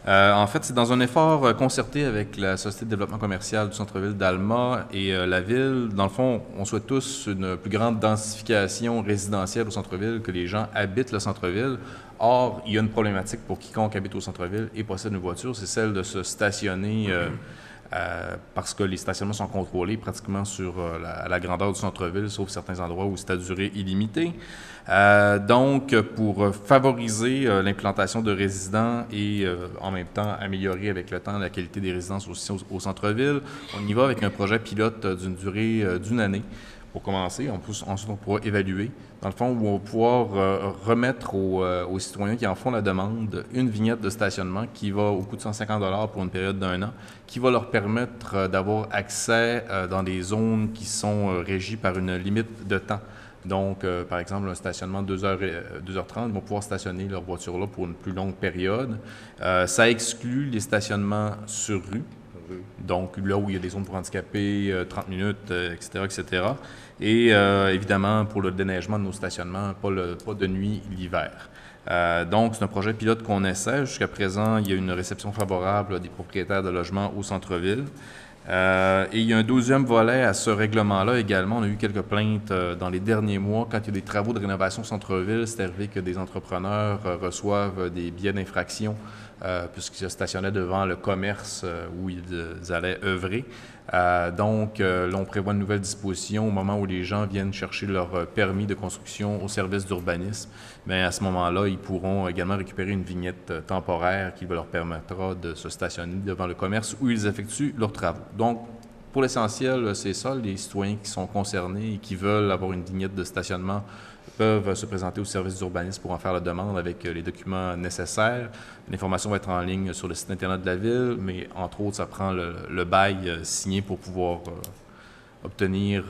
En fait, c'est dans un effort concerté avec la Société de développement commercial du centre-ville d'Alma et la ville. Dans le fond, on souhaite tous une plus grande densification résidentielle au centre-ville, que les gens habitent le centre-ville. Or, il y a une problématique pour quiconque habite au centre-ville et possède une voiture, c'est celle de se stationner parce que les stationnements sont contrôlés pratiquement sur la grandeur du centre-ville, sauf certains endroits où c'est à durée illimitée. Donc, pour favoriser l'implantation de résidents et en même temps améliorer avec le temps la qualité des résidences aussi au centre-ville, on y va avec un projet pilote d'une durée d'une année. Pour commencer, ensuite on pourra évaluer. Dans le fond, où on va pouvoir remettre aux citoyens qui en font la demande une vignette de stationnement qui va au coût de 150 $ pour une période d'1 an, qui va leur permettre d'avoir accès dans des zones qui sont régies par une limite de temps. Donc, par exemple, un stationnement de 2h30, ils vont pouvoir stationner leur voiture là pour une plus longue période. Ça exclut les stationnements sur rue. Donc, là où il y a des zones pour handicapés, 30 minutes, etc., etc. Et évidemment, pour le déneigement de nos stationnements, pas de nuit l'hiver. Donc, c'est un projet pilote qu'on essaie. Jusqu'à présent, il y a une réception favorable des propriétaires de logements au centre-ville. Et il y a un deuxième volet à ce règlement-là également. On a eu quelques plaintes dans les derniers mois. Quand il y a des travaux de rénovation au centre-ville, c'est arrivé que des entrepreneurs reçoivent des billets d'infraction puisqu'ils se stationnaient devant le commerce où ils allaient œuvrer. Donc, là, on prévoit une nouvelle disposition au moment où les gens viennent chercher leur permis de construction au service d'urbanisme. Bien, à ce moment-là, ils pourront également récupérer une vignette temporaire qui leur permettra de se stationner devant le commerce où ils effectuent leurs travaux. Donc, pour l'essentiel, c'est ça, les citoyens qui sont concernés et qui veulent avoir une vignette de stationnement peuvent se présenter au service d'urbanisme pour en faire la demande avec les documents nécessaires. L'information va être en ligne sur le site Internet de la Ville, mais entre autres, ça prend le bail signé pour pouvoir obtenir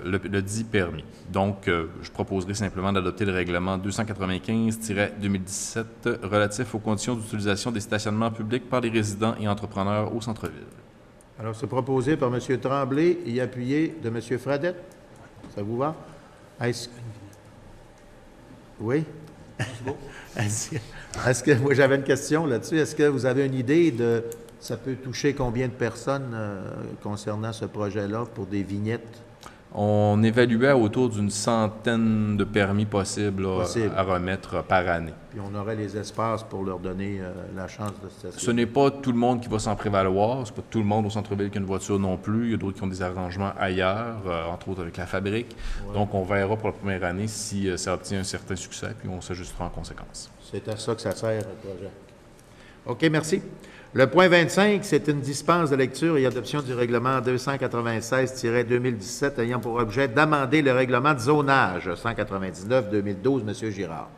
le dit permis. Donc, je proposerai simplement d'adopter le règlement 295-2017 relatif aux conditions d'utilisation des stationnements publics par les résidents et entrepreneurs au centre-ville.
Alors, c'est proposé par M. Tremblay et appuyé de M. Fradette. Ça vous va? Oui? Est-ce que, moi j'avais une question là-dessus, est-ce que vous avez une idée de, ça peut toucher combien de personnes concernant ce projet-là pour des vignettes?
On évaluait autour d'une centaine de permis possibles à remettre par année.
Puis on aurait les espaces pour leur donner la chance de stationner.
Ce n'est pas tout le monde qui va s'en prévaloir. Ce n'est pas tout le monde au centre-ville qui a une voiture non plus. Il y a d'autres qui ont des arrangements ailleurs, entre autres avec la fabrique. Ouais. Donc, on verra pour la première année si ça obtient un certain succès, puis on s'ajustera en conséquence.
C'est à ça que ça sert, le projet. OK, merci. Le point 25, c'est une dispense de lecture et adoption du règlement 296-2017 ayant pour objet d'amender le règlement de zonage 199-2012. Monsieur Girard.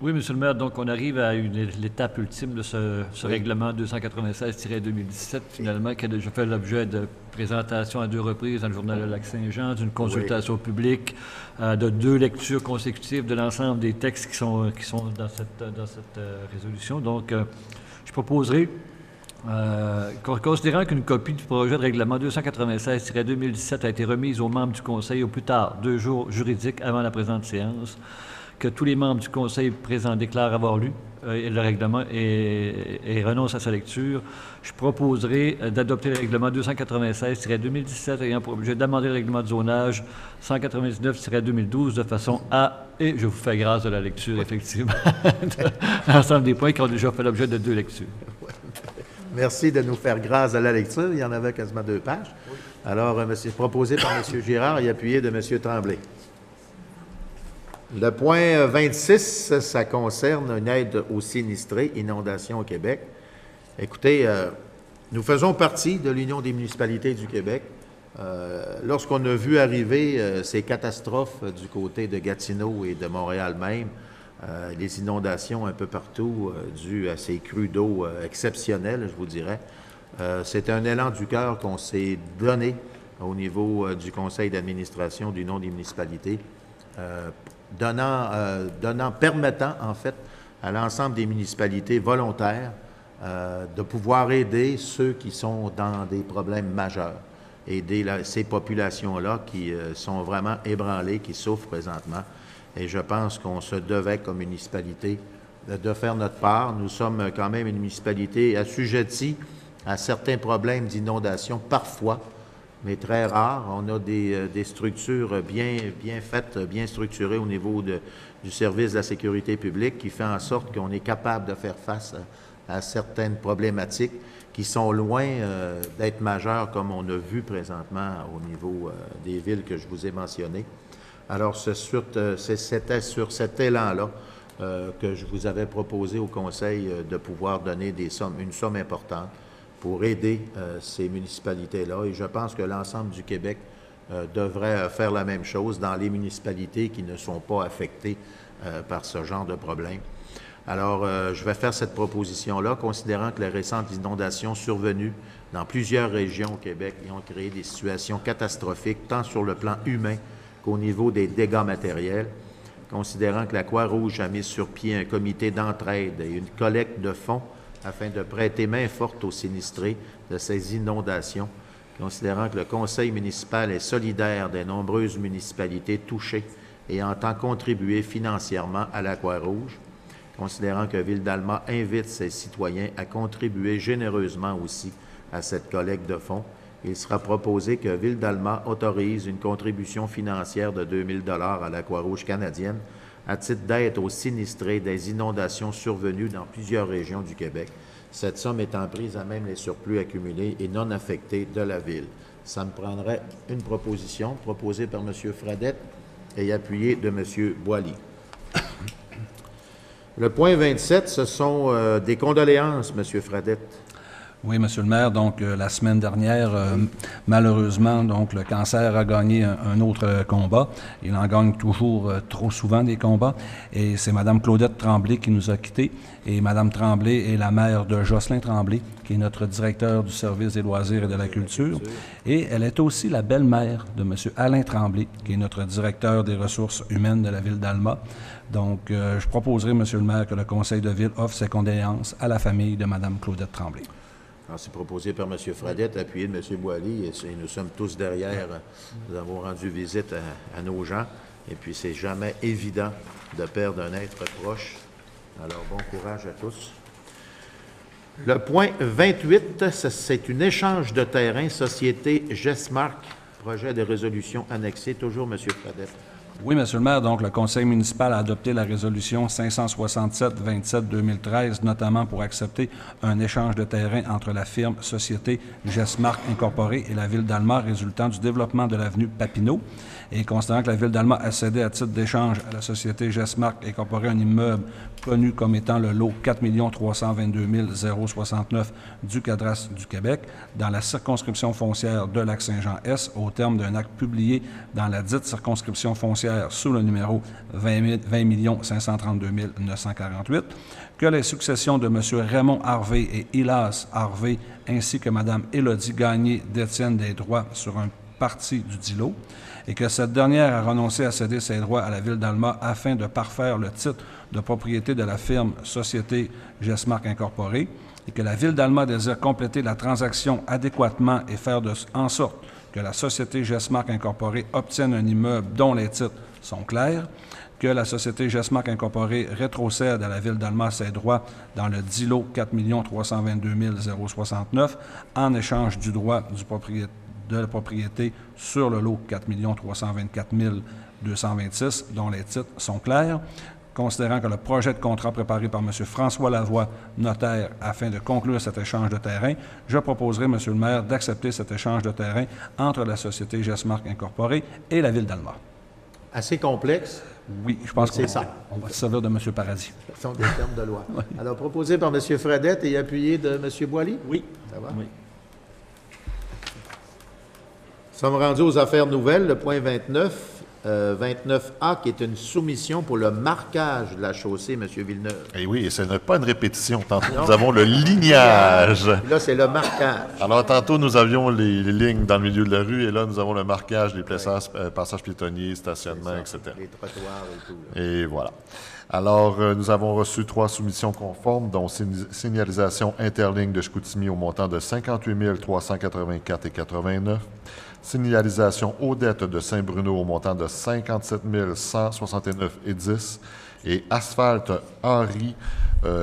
Oui, Monsieur le maire, donc on arrive à l'étape ultime de ce règlement 296-2017, finalement, qui a déjà fait l'objet de présentations à 2 reprises dans le Journal de Lac-Saint-Jean, d'une consultation publique, de 2 lectures consécutives de l'ensemble des textes qui sont dans cette résolution. Donc, je proposerai, considérant qu'une copie du projet de règlement 296-2017 a été remise aux membres du Conseil au plus tard 2 jours juridiques avant la présente séance, que tous les membres du Conseil présents déclarent avoir lu et le règlement et renonce à sa lecture, je proposerai d'adopter le règlement 296-2017 ayant pour objet d'amender le règlement de zonage 199-2012 de façon à, et je vous fais grâce de la lecture, effectivement, de l'ensemble des points qui ont déjà fait l'objet de 2 lectures.
Merci de nous faire grâce à la lecture. Il y en avait quasiment 2 pages. Alors, c'est proposé par M. Girard et appuyé de M. Tremblay. Le point 26, ça concerne une aide aux sinistrés, inondations au Québec. Écoutez, nous faisons partie de l'Union des municipalités du Québec. Lorsqu'on a vu arriver ces catastrophes du côté de Gatineau et de Montréal même, les inondations un peu partout dues à ces crues d'eau exceptionnelles, je vous dirais, c'est un élan du cœur qu'on s'est donné au niveau du conseil d'administration du nom des municipalités, permettant en fait à l'ensemble des municipalités volontaires de pouvoir aider ceux qui sont dans des problèmes majeurs, aider ces populations-là qui sont vraiment ébranlées, qui souffrent présentement. Et je pense qu'on se devait, comme municipalité, de faire notre part. Nous sommes quand même une municipalité assujettie à certains problèmes d'inondation, parfois, mais très rares. On a des structures bien faites, bien structurées au niveau du service de la sécurité publique qui fait en sorte qu'on est capable de faire face à certaines problématiques qui sont loin d'être majeures, comme on a vu présentement au niveau des villes que je vous ai mentionnées. Alors, c'était sur cet élan-là que je vous avais proposé au Conseil de pouvoir donner une somme importante pour aider ces municipalités-là. Et je pense que l'ensemble du Québec devrait faire la même chose dans les municipalités qui ne sont pas affectées par ce genre de problème. Alors, je vais faire cette proposition-là, considérant que les récentes inondations survenues dans plusieurs régions au Québec ont créé des situations catastrophiques, tant sur le plan humain qu'au niveau des dégâts matériels, considérant que la Croix-Rouge a mis sur pied un comité d'entraide et une collecte de fonds afin de prêter main forte aux sinistrés de ces inondations, considérant que le conseil municipal est solidaire des nombreuses municipalités touchées et entend contribuer financièrement à la Croix-Rouge, considérant que Ville-d'Alma invite ses citoyens à contribuer généreusement aussi à cette collecte de fonds, il sera proposé que Ville-d'Alma autorise une contribution financière de 2 000 $ à la Croix-Rouge canadienne à titre d'aide aux sinistrés des inondations survenues dans plusieurs régions du Québec, cette somme étant prise à même les surplus accumulés et non affectés de la Ville. Ça me prendrait une proposition proposée par M. Fradette et appuyée de M. Boily. Le point 27, ce sont des condoléances, M. Fradette.
Oui, Monsieur le maire. Donc, la semaine dernière, malheureusement, donc le cancer a gagné un autre combat. Il en gagne toujours trop souvent des combats. Et c'est Mme Claudette Tremblay qui nous a quittés. Et Mme Tremblay est la mère de Jocelyn Tremblay, qui est notre directeur du service des loisirs et de la culture. Et elle est aussi la belle-mère de M. Alain Tremblay, qui est notre directeur des ressources humaines de la ville d'Alma. Donc, je proposerai, Monsieur le maire, que le conseil de ville offre ses condoléances à la famille de Mme Claudette Tremblay.
Alors, c'est proposé par M. Fradette, appuyé de M. Boily, et nous sommes tous derrière. Nous avons rendu visite à nos gens, et puis c'est jamais évident de perdre un être proche. Alors, bon courage à tous. Le point 28, c'est un échange de terrain, société Gessmark, projet de résolution annexé, toujours M. Fradette.
Oui, Monsieur le maire. Donc, le conseil municipal a adopté la résolution 567-27-2013, notamment pour accepter un échange de terrain entre la firme Société Gessmark Incorporée et la Ville d'Alma résultant du développement de l'avenue Papineau. Et considérant que la Ville d'Alma a cédé à titre d'échange à la Société Gessmark Incorporée un immeuble connu comme étant le lot 4 322 069 du cadastre du Québec, dans la circonscription foncière de Lac-Saint-Jean-Est, au terme d'un acte publié dans la dite circonscription foncière sous le numéro 20 532 948, que les successions de M. Raymond Harvey et Hilas Harvey, ainsi que Mme Élodie Gagné, détiennent des droits sur un partie du dit lot, et que cette dernière a renoncé à céder ses droits à la Ville d'Alma afin de parfaire le titre de propriété de la firme Société Gessmark Incorporée, et que la Ville d'Alma désire compléter la transaction adéquatement et faire en sorte que la Société Gessmark Incorporée obtienne un immeuble dont les titres sont claires, que la société GESMAC Incorporée rétrocède à la Ville d'Alma ses droits dans le DILO 4 322 069 en échange du droit de la propriété sur le lot 4 324 226, dont les titres sont clairs. Considérant que le projet de contrat préparé par M. François Lavoie, notaire, afin de conclure cet échange de terrain, je proposerai, M. le maire, d'accepter cet échange de terrain entre la société GESMAC Incorporée et la Ville d'Alma.
Assez complexe.
Oui, je pense
qu'on
va se servir de M. Paradis.
Ce sont des termes de loi.
Oui.
Alors, proposé par M. Fredette et appuyé de M. Boily?
Oui.
Ça va?
Oui.
Nous sommes rendus aux affaires nouvelles, le point 29. 29A, qui est une soumission pour le marquage de la chaussée, M. Villeneuve.
Et oui, et ce n'est pas une répétition. Tantôt, nous avons le lignage.
Et là, c'est le marquage.
Alors, tantôt, nous avions les lignes dans le milieu de la rue, et là, nous avons le marquage des passages piétonniers, stationnements, etc.
Les trottoirs et tout. Là.
Et voilà. Alors, nous avons reçu 3 soumissions conformes, dont signalisation interligne de Chicoutimi au montant de 58 384,89 $, signalisation Odette de Saint-Bruno au montant de 57 169,10 $ et asphalte Henri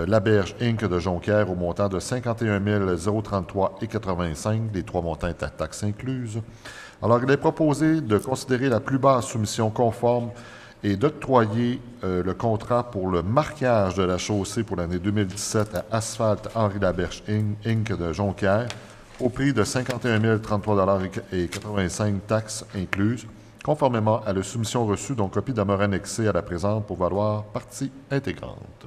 Laberge Inc. de Jonquière au montant de 51 033,85 $, les 3 montants étaient à taxes incluses. Alors, il est proposé de considérer la plus basse soumission conforme et d'octroyer le contrat pour le marquage de la chaussée pour l'année 2017 à Asphalte Henri Laberge Inc. de Jonquière au prix de 51 033,85 $, taxes incluses, conformément à la soumission reçue, dont copie demeure annexée à la présente pour valoir partie intégrante.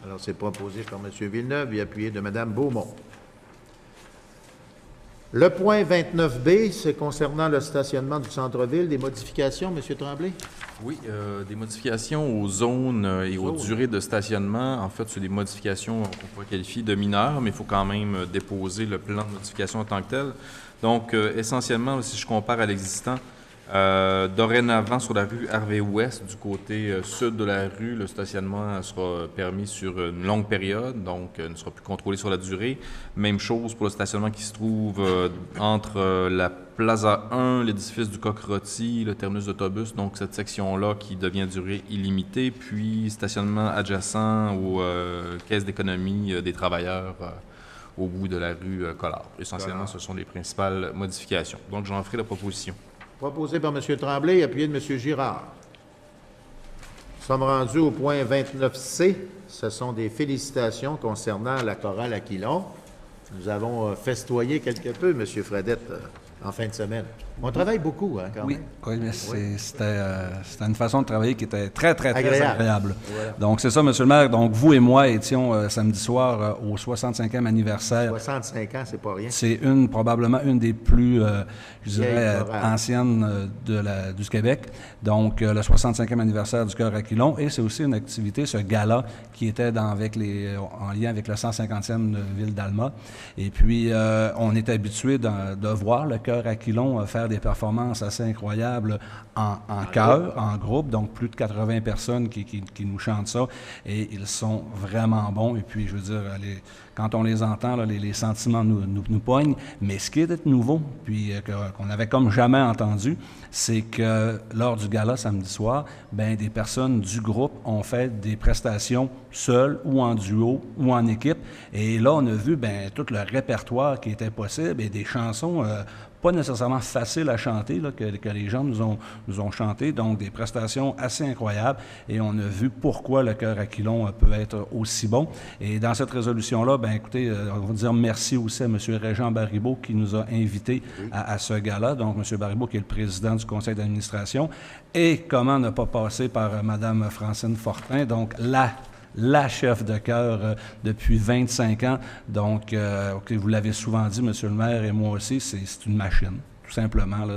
Alors, c'est proposé par M. Villeneuve et appuyé de Mme Beaumont. Le point 29B, c'est concernant le stationnement du centre-ville. Des modifications, M. Tremblay?
Oui, des modifications aux zones et aux durées de stationnement. En fait, c'est des modifications qu'on pourrait qualifier de mineures, mais il faut quand même déposer le plan de modification en tant que tel. Donc, essentiellement, si je compare à l'existant, dorénavant, sur la rue Harvey-Ouest, du côté sud de la rue, le stationnement sera permis sur une longue période, donc ne sera plus contrôlé sur la durée. Même chose pour le stationnement qui se trouve entre la Plaza 1, l'édifice du Coq-Rôti, le terminus d'autobus, donc cette section-là qui devient durée illimitée, puis stationnement adjacent aux caisses d'économie des travailleurs au bout de la rue Collard. Essentiellement, ce sont les principales modifications. Donc, j'en ferai la proposition.
Proposé par M. Tremblay et appuyé de M. Girard. Nous sommes rendus au point 29C. Ce sont des félicitations concernant la chorale Aquilon. Nous avons festoyé quelque peu, M. Fredette, en fin de semaine. On travaille beaucoup, hein, quand même.
Oui, mais c'était une façon de travailler qui était très, très, très agréable.
Voilà.
Donc, c'est ça, M. le maire. Donc, vous et moi étions samedi soir au 65e anniversaire.
65 ans, c'est pas rien.
C'est probablement une des plus, je dirais, anciennes du Québec. Donc, le 65e anniversaire du Chœur Aquilon. Et c'est aussi une activité, ce gala, qui était en lien avec le 150e de Ville d'Alma. Et puis, on est habitué de voir le Chœur Aquilon faire des performances assez incroyables en chœur, en groupe, donc plus de 80 personnes qui nous chantent ça, et ils sont vraiment bons. Et puis, je veux dire, quand on les entend, là, les sentiments nous pognent, mais ce qui est nouveau, puis qu'on avait comme jamais entendu, c'est que lors du gala samedi soir, bien, des personnes du groupe ont fait des prestations seules ou en duo ou en équipe, et là, on a vu bien, tout le répertoire qui était possible et des chansons pas nécessairement faciles à chanter, là, que les gens nous ont chanté, donc des prestations assez incroyables, et on a vu pourquoi le Chœur Aquilon peut être aussi bon. Et dans cette résolution-là, bien, écoutez, on va dire merci aussi à M. Régent Baribeau qui nous a invités à ce gala. Donc, M. Baribeau qui est le président du conseil d'administration. Et comment ne pas passer par Mme Francine Fortin, donc la chef de chœur depuis 25 ans. Donc, vous l'avez souvent dit, M. le maire, et moi aussi, c'est une machine. Tout simplement, là,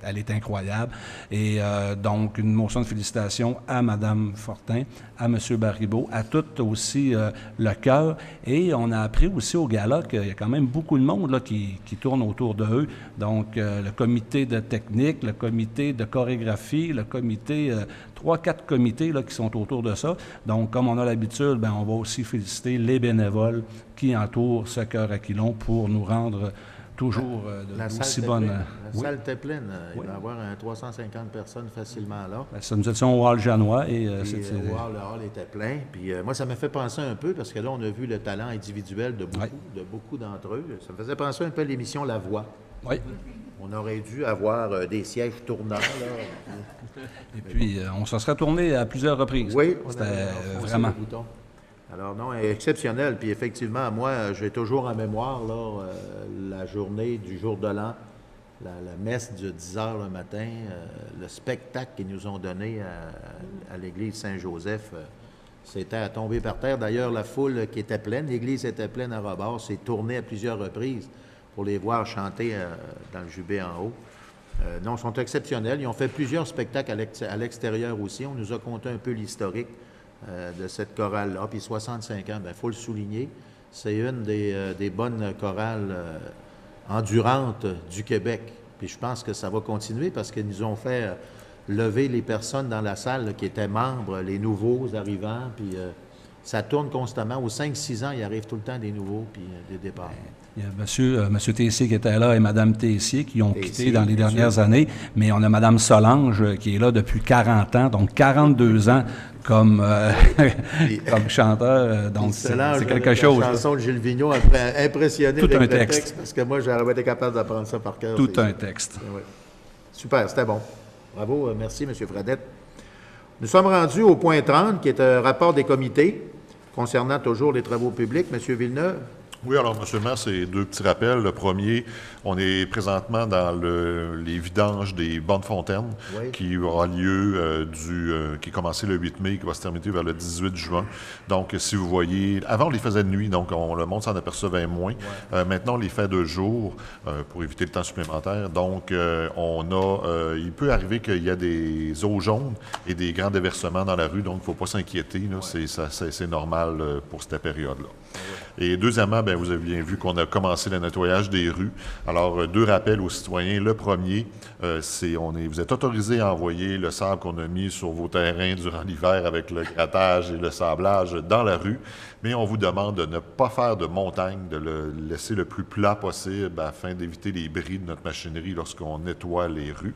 elle est incroyable. Et donc, une motion de félicitations à Mme Fortin, à M. Baribeau, à tout aussi le chœur. Et on a appris aussi au gala qu'il y a quand même beaucoup de monde là, qui tourne autour d'eux. Donc, le comité de technique, le comité de chorégraphie, le comité, 3-4 comités là, qui sont autour de ça. Donc, comme on a l'habitude, bien, on va aussi féliciter les bénévoles qui entourent ce Chœur Aquilon pour nous rendre toujours
La salle
aussi
était
bonne.
pleine. La
Oui.
salle était pleine. Il
Oui.
va y avoir 350 personnes facilement là.
Ben, nous étions au Hall Janois et
Puis,
c'était...
le hall était plein. Puis moi, ça m'a fait penser un peu, parce que là, on a vu le talent individuel de beaucoup d'entre eux. Ça me faisait penser un peu à l'émission La Voix.
Oui.
On aurait dû avoir des sièges tournants, là.
Et puis, on se serait tourné à plusieurs reprises.
Oui,
C'était
foncé
vraiment...
le bouton. Alors non, exceptionnel. Puis effectivement, moi, j'ai toujours en mémoire là, la journée du jour de l'an, la messe de 10 heures le matin, le spectacle qu'ils nous ont donné à l'église Saint-Joseph. C'était à tomber par terre. D'ailleurs, la foule qui était pleine, l'église était pleine à rebord, s'est tournée à plusieurs reprises pour les voir chanter dans le jubé en haut. Non, ils sont exceptionnels. Ils ont fait plusieurs spectacles à l'extérieur aussi. On nous a conté un peu l'historique de cette chorale-là. Puis 65 ans, il faut le souligner, c'est une des bonnes chorales endurantes du Québec. Puis je pense que ça va continuer parce qu'ils nous ont fait lever les personnes dans la salle là, qui étaient membres, les nouveaux arrivants, puis ça tourne constamment. Aux 5-6 ans, il arrive tout le temps des nouveaux, puis des départs.
Il y a monsieur Tessier qui était là et Mme Tessier qui ont
Tessier,
quitté dans les
bien
dernières
sûr.
années, mais on a Mme Solange qui est là depuis 40 ans, donc 42 ans comme, comme chanteur, donc c'est quelque chose.
La chanson de Gilles Vigneault a impressionné
Tout
avec
un
le
texte.
parce que moi, j'aurais été capable d'apprendre ça par cœur.
Tout
c'est
un
sûr.
texte.
Oui. Super, c'était bon. Bravo, merci, M. Fradette. Nous sommes rendus au point 30, qui est un rapport des comités concernant toujours les travaux publics. M. Villeneuve.
Oui, alors, M. le maire, c'est deux petits rappels. Le premier, on est présentement dans les vidanges des bonnes fontaines
Oui.
qui aura lieu qui est commencé le 8 mai, qui va se terminer vers le 18 juin. Donc, si vous voyez, avant, on les faisait de nuit, donc le monde s'en apercevait moins. Maintenant, on les fait de jour pour éviter le temps supplémentaire. Donc, il peut arriver qu'il y a des eaux jaunes et des grands déversements dans la rue, donc il ne faut pas s'inquiéter. Là. C'est normal pour cette période-là. Et deuxièmement, bien, vous avez bien vu qu'on a commencé le nettoyage des rues. Alors, deux rappels aux citoyens. Le premier, vous êtes autorisés à envoyer le sable qu'on a mis sur vos terrains durant l'hiver avec le grattage et le sablage dans la rue, mais on vous demande de ne pas faire de montagne, de le laisser le plus plat possible afin d'éviter les bris de notre machinerie lorsqu'on nettoie les rues.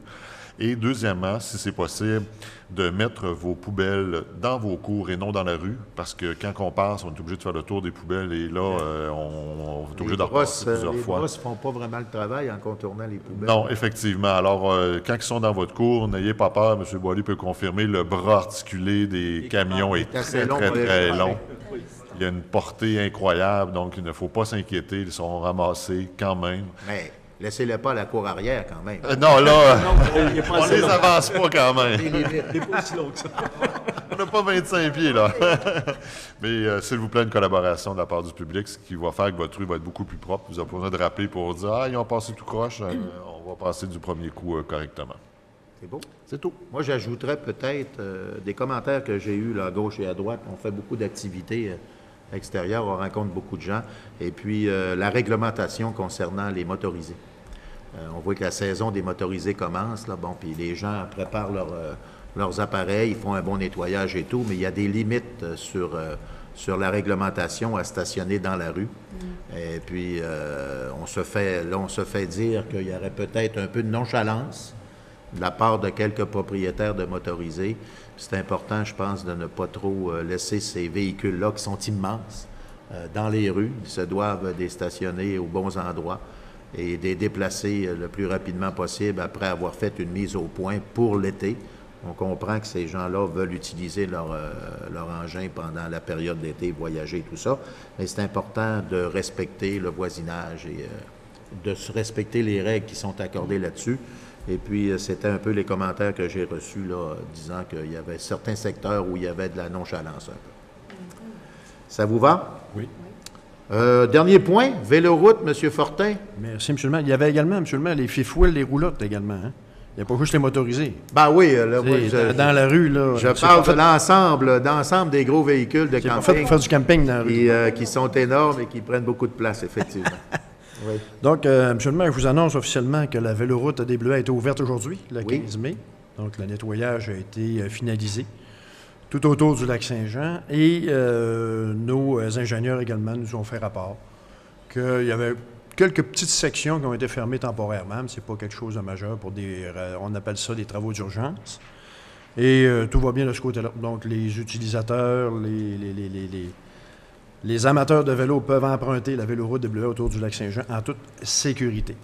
Et deuxièmement, si c'est possible, de mettre vos poubelles dans vos cours et non dans la rue, parce que quand on passe, on est obligé de faire le tour des poubelles et là, on est obligé d'en repasser plusieurs fois.
Les brosses ne font pas vraiment le travail en contournant les poubelles.
Non, effectivement. Alors, quand ils sont dans votre cour, n'ayez pas peur, M. Boilly peut confirmer, le bras articulé des camions est très, très, très long. Il y a une portée incroyable, donc il ne faut pas s'inquiéter, ils sont ramassés quand même.
Mais laissez-le pas à la cour arrière quand même.
Non, là, on les avance pas quand même.
Il n'est pas aussi long que ça.
On n'a pas 25 pieds, là. Mais s'il vous plaît, une collaboration de la part du public, ce qui va faire que votre rue va être beaucoup plus propre. Vous n'avez pas besoin de rappeler pour dire « Ah, ils ont passé tout croche, on va passer du premier coup correctement. »
C'est beau.
C'est tout.
Moi, j'ajouterais peut-être des commentaires que j'ai eus là, à gauche et à droite. On fait beaucoup d'activités extérieures, on rencontre beaucoup de gens. Et puis, la réglementation concernant les motorisés. On voit que la saison des motorisés commence, là, bon, puis les gens préparent leurs appareils, ils font un bon nettoyage et tout, mais il y a des limites sur la réglementation à stationner dans la rue. Et puis, on se fait dire qu'il y aurait peut-être un peu de nonchalance de la part de quelques propriétaires de motorisés. C'est important, je pense, de ne pas trop laisser ces véhicules-là, qui sont immenses, dans les rues. Ils se doivent les stationner aux bons endroits et les déplacer le plus rapidement possible après avoir fait une mise au point pour l'été. On comprend que ces gens-là veulent utiliser leur engin pendant la période d'été, voyager et tout ça, mais c'est important de respecter le voisinage et de respecter les règles qui sont accordées là-dessus. Et puis, c'était un peu les commentaires que j'ai reçus, là, disant qu'il y avait certains secteurs où il y avait de la nonchalance un peu. Ça vous va?
Oui.
Dernier point, véloroute, M. Fortin.
Merci, M. le maire. Il y avait également, M. le maire, les fifouilles, les roulottes également. Hein? Il n'y a pas juste les motorisés.
Ben oui, là, moi,
dans la rue, là.
Je parle de l'ensemble des gros véhicules de
camping.
camping.
C'est pas fait pour faire du camping dans la rue.
Qui sont énormes et qui prennent beaucoup de place, effectivement. Oui.
Donc, M. le maire, je vous annonce officiellement que la véloroute des Bleuets a été ouverte aujourd'hui, le 15 mai. Donc, le nettoyage a été finalisé tout autour du lac Saint-Jean. Et nos ingénieurs également nous ont fait rapport qu'il y avait quelques petites sections qui ont été fermées temporairement, mais ce n'est pas quelque chose de majeur pour on appelle ça des travaux d'urgence. Et tout va bien de ce côté-là. Donc, les utilisateurs, les amateurs de vélo peuvent emprunter la véloroute WA autour du lac Saint-Jean en toute sécurité.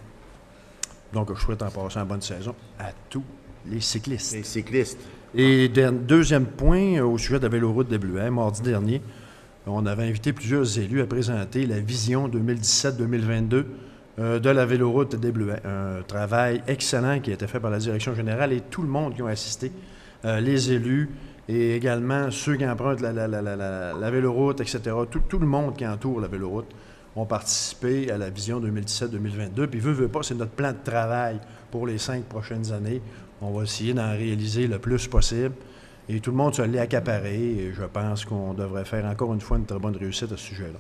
Donc, je souhaite en passer une bonne saison à tous les cyclistes.
Les cyclistes.
Et deuxième point, au sujet de la véloroute WA, mardi dernier, on avait invité plusieurs élus à présenter la vision 2017-2022 de la véloroute WA. Un travail excellent qui a été fait par la direction générale et tout le monde qui ont assisté, les élus et également ceux qui empruntent la véloroute, etc. Tout le monde qui entoure la véloroute ont participé à la vision 2017-2022. Puis veut pas, c'est notre plan de travail pour les 5 prochaines années. On va essayer d'en réaliser le plus possible. Et tout le monde se l'est accaparé. Et je pense qu'on devrait faire encore une fois une très bonne réussite à ce sujet-là.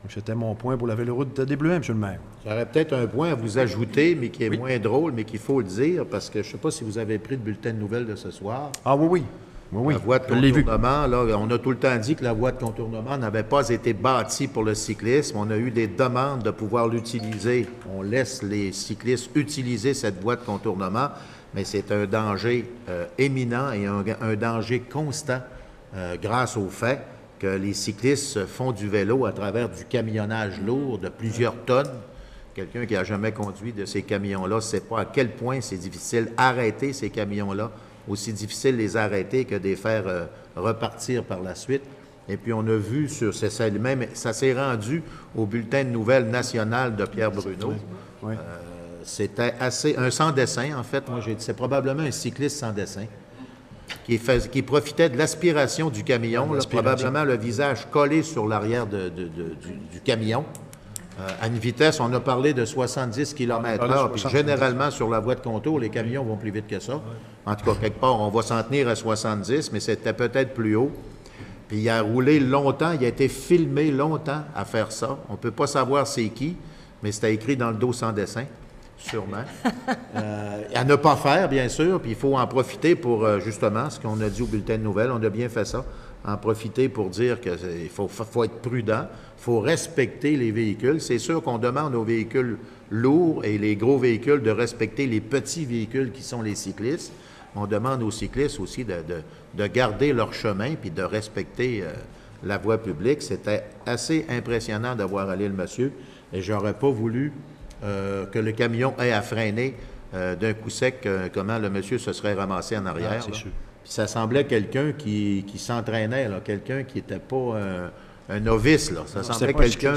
Donc, c'était mon point pour la véloroute de WA, M. le maire.
J'aurais peut-être un point à vous ajouter, mais qui est moins drôle, mais qu'il faut le dire, parce que je ne sais pas si vous avez pris le bulletin de nouvelles de ce soir.
Ah oui.
La voie de contournement, là, on a tout le temps dit que la voie de contournement n'avait pas été bâtie pour le cyclisme. On a eu des demandes de pouvoir l'utiliser. On laisse les cyclistes utiliser cette voie de contournement, mais c'est un danger éminent et un danger constant grâce au fait que les cyclistes font du vélo à travers du camionnage lourd de plusieurs tonnes. Quelqu'un qui n'a jamais conduit de ces camions-là ne sait pas à quel point c'est difficile d'arrêter ces camions-là, aussi difficile de les arrêter que de les faire repartir par la suite. Et puis on a vu ça s'est rendu au bulletin de nouvelles national de Pierre Bruno.
Oui.
C'était un sans-dessin, en fait. Moi, j'ai dit, c'est probablement un cycliste sans dessin qui profitait de l'aspiration du camion, là, probablement le visage collé sur l'arrière du camion. À une vitesse, on a parlé de 70 km/h, puis généralement, sur la voie de contour, les camions vont plus vite que ça. En tout cas, quelque part, on va s'en tenir à 70, mais c'était peut-être plus haut. Puis il a roulé longtemps, il a été filmé longtemps à faire ça. On ne peut pas savoir c'est qui, mais c'était écrit dans le dos sans dessin, sûrement. À ne pas faire, bien sûr, puis il faut en profiter pour, justement, ce qu'on a dit au bulletin de nouvelles, on a bien fait ça, en profiter pour dire qu'il faut être prudent, il faut respecter les véhicules. C'est sûr qu'on demande aux véhicules lourds et les gros véhicules de respecter les petits véhicules qui sont les cyclistes. On demande aux cyclistes aussi de garder leur chemin puis de respecter la voie publique. C'était assez impressionnant de voir aller le monsieur et j'aurais pas voulu que le camion ait à freiner d'un coup sec comment le monsieur se serait ramassé en arrière.
C'est sûr.
Puis ça semblait quelqu'un qui s'entraînait, là, quelqu'un qui n'était pas un novice. Là. Ça semblait quelqu'un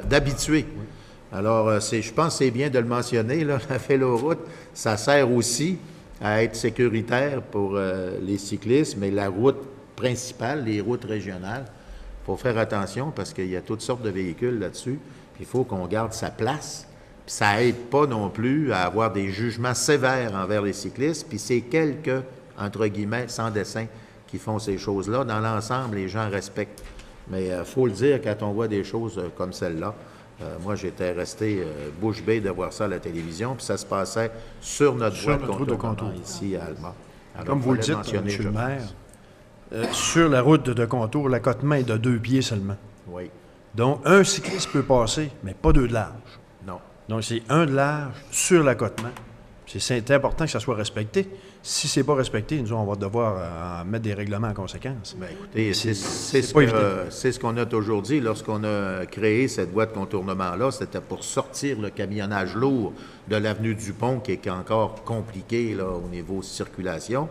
d'habitué. Oui. Alors, je pense que c'est bien de le mentionner, là, la véloroute, ça sert aussi à être sécuritaire pour les cyclistes, mais la route principale, les routes régionales, il faut faire attention parce qu'il y a toutes sortes de véhicules là-dessus. Il faut qu'on garde sa place. Puis ça n'aide pas non plus à avoir des jugements sévères envers les cyclistes. Puis c'est quelques, entre guillemets, sans dessin qui font ces choses-là. Dans l'ensemble, les gens respectent. Mais il faut le dire, quand on voit des choses comme celle-là, moi, j'étais resté bouche bée de voir ça à la télévision, puis ça se passait sur notre voie de contour ici à Alma. Alors,
comme vous le dites, M. le maire, sur la route de contour, l'accotement est de 2 pieds seulement.
Oui.
Donc, un cycliste peut passer, mais pas 2 de large.
Non.
Donc, c'est 1 de large sur l'accotement. C'est important que ça soit respecté. Si ce n'est pas respecté, nous, on va devoir mettre des règlements en conséquence.
Bien, écoutez, c'est ce qu'on a aujourd'hui. Lorsqu'on a créé cette voie de contournement-là, c'était pour sortir le camionnage lourd de l'avenue Dupont, qui est encore compliqué là, au niveau circulation.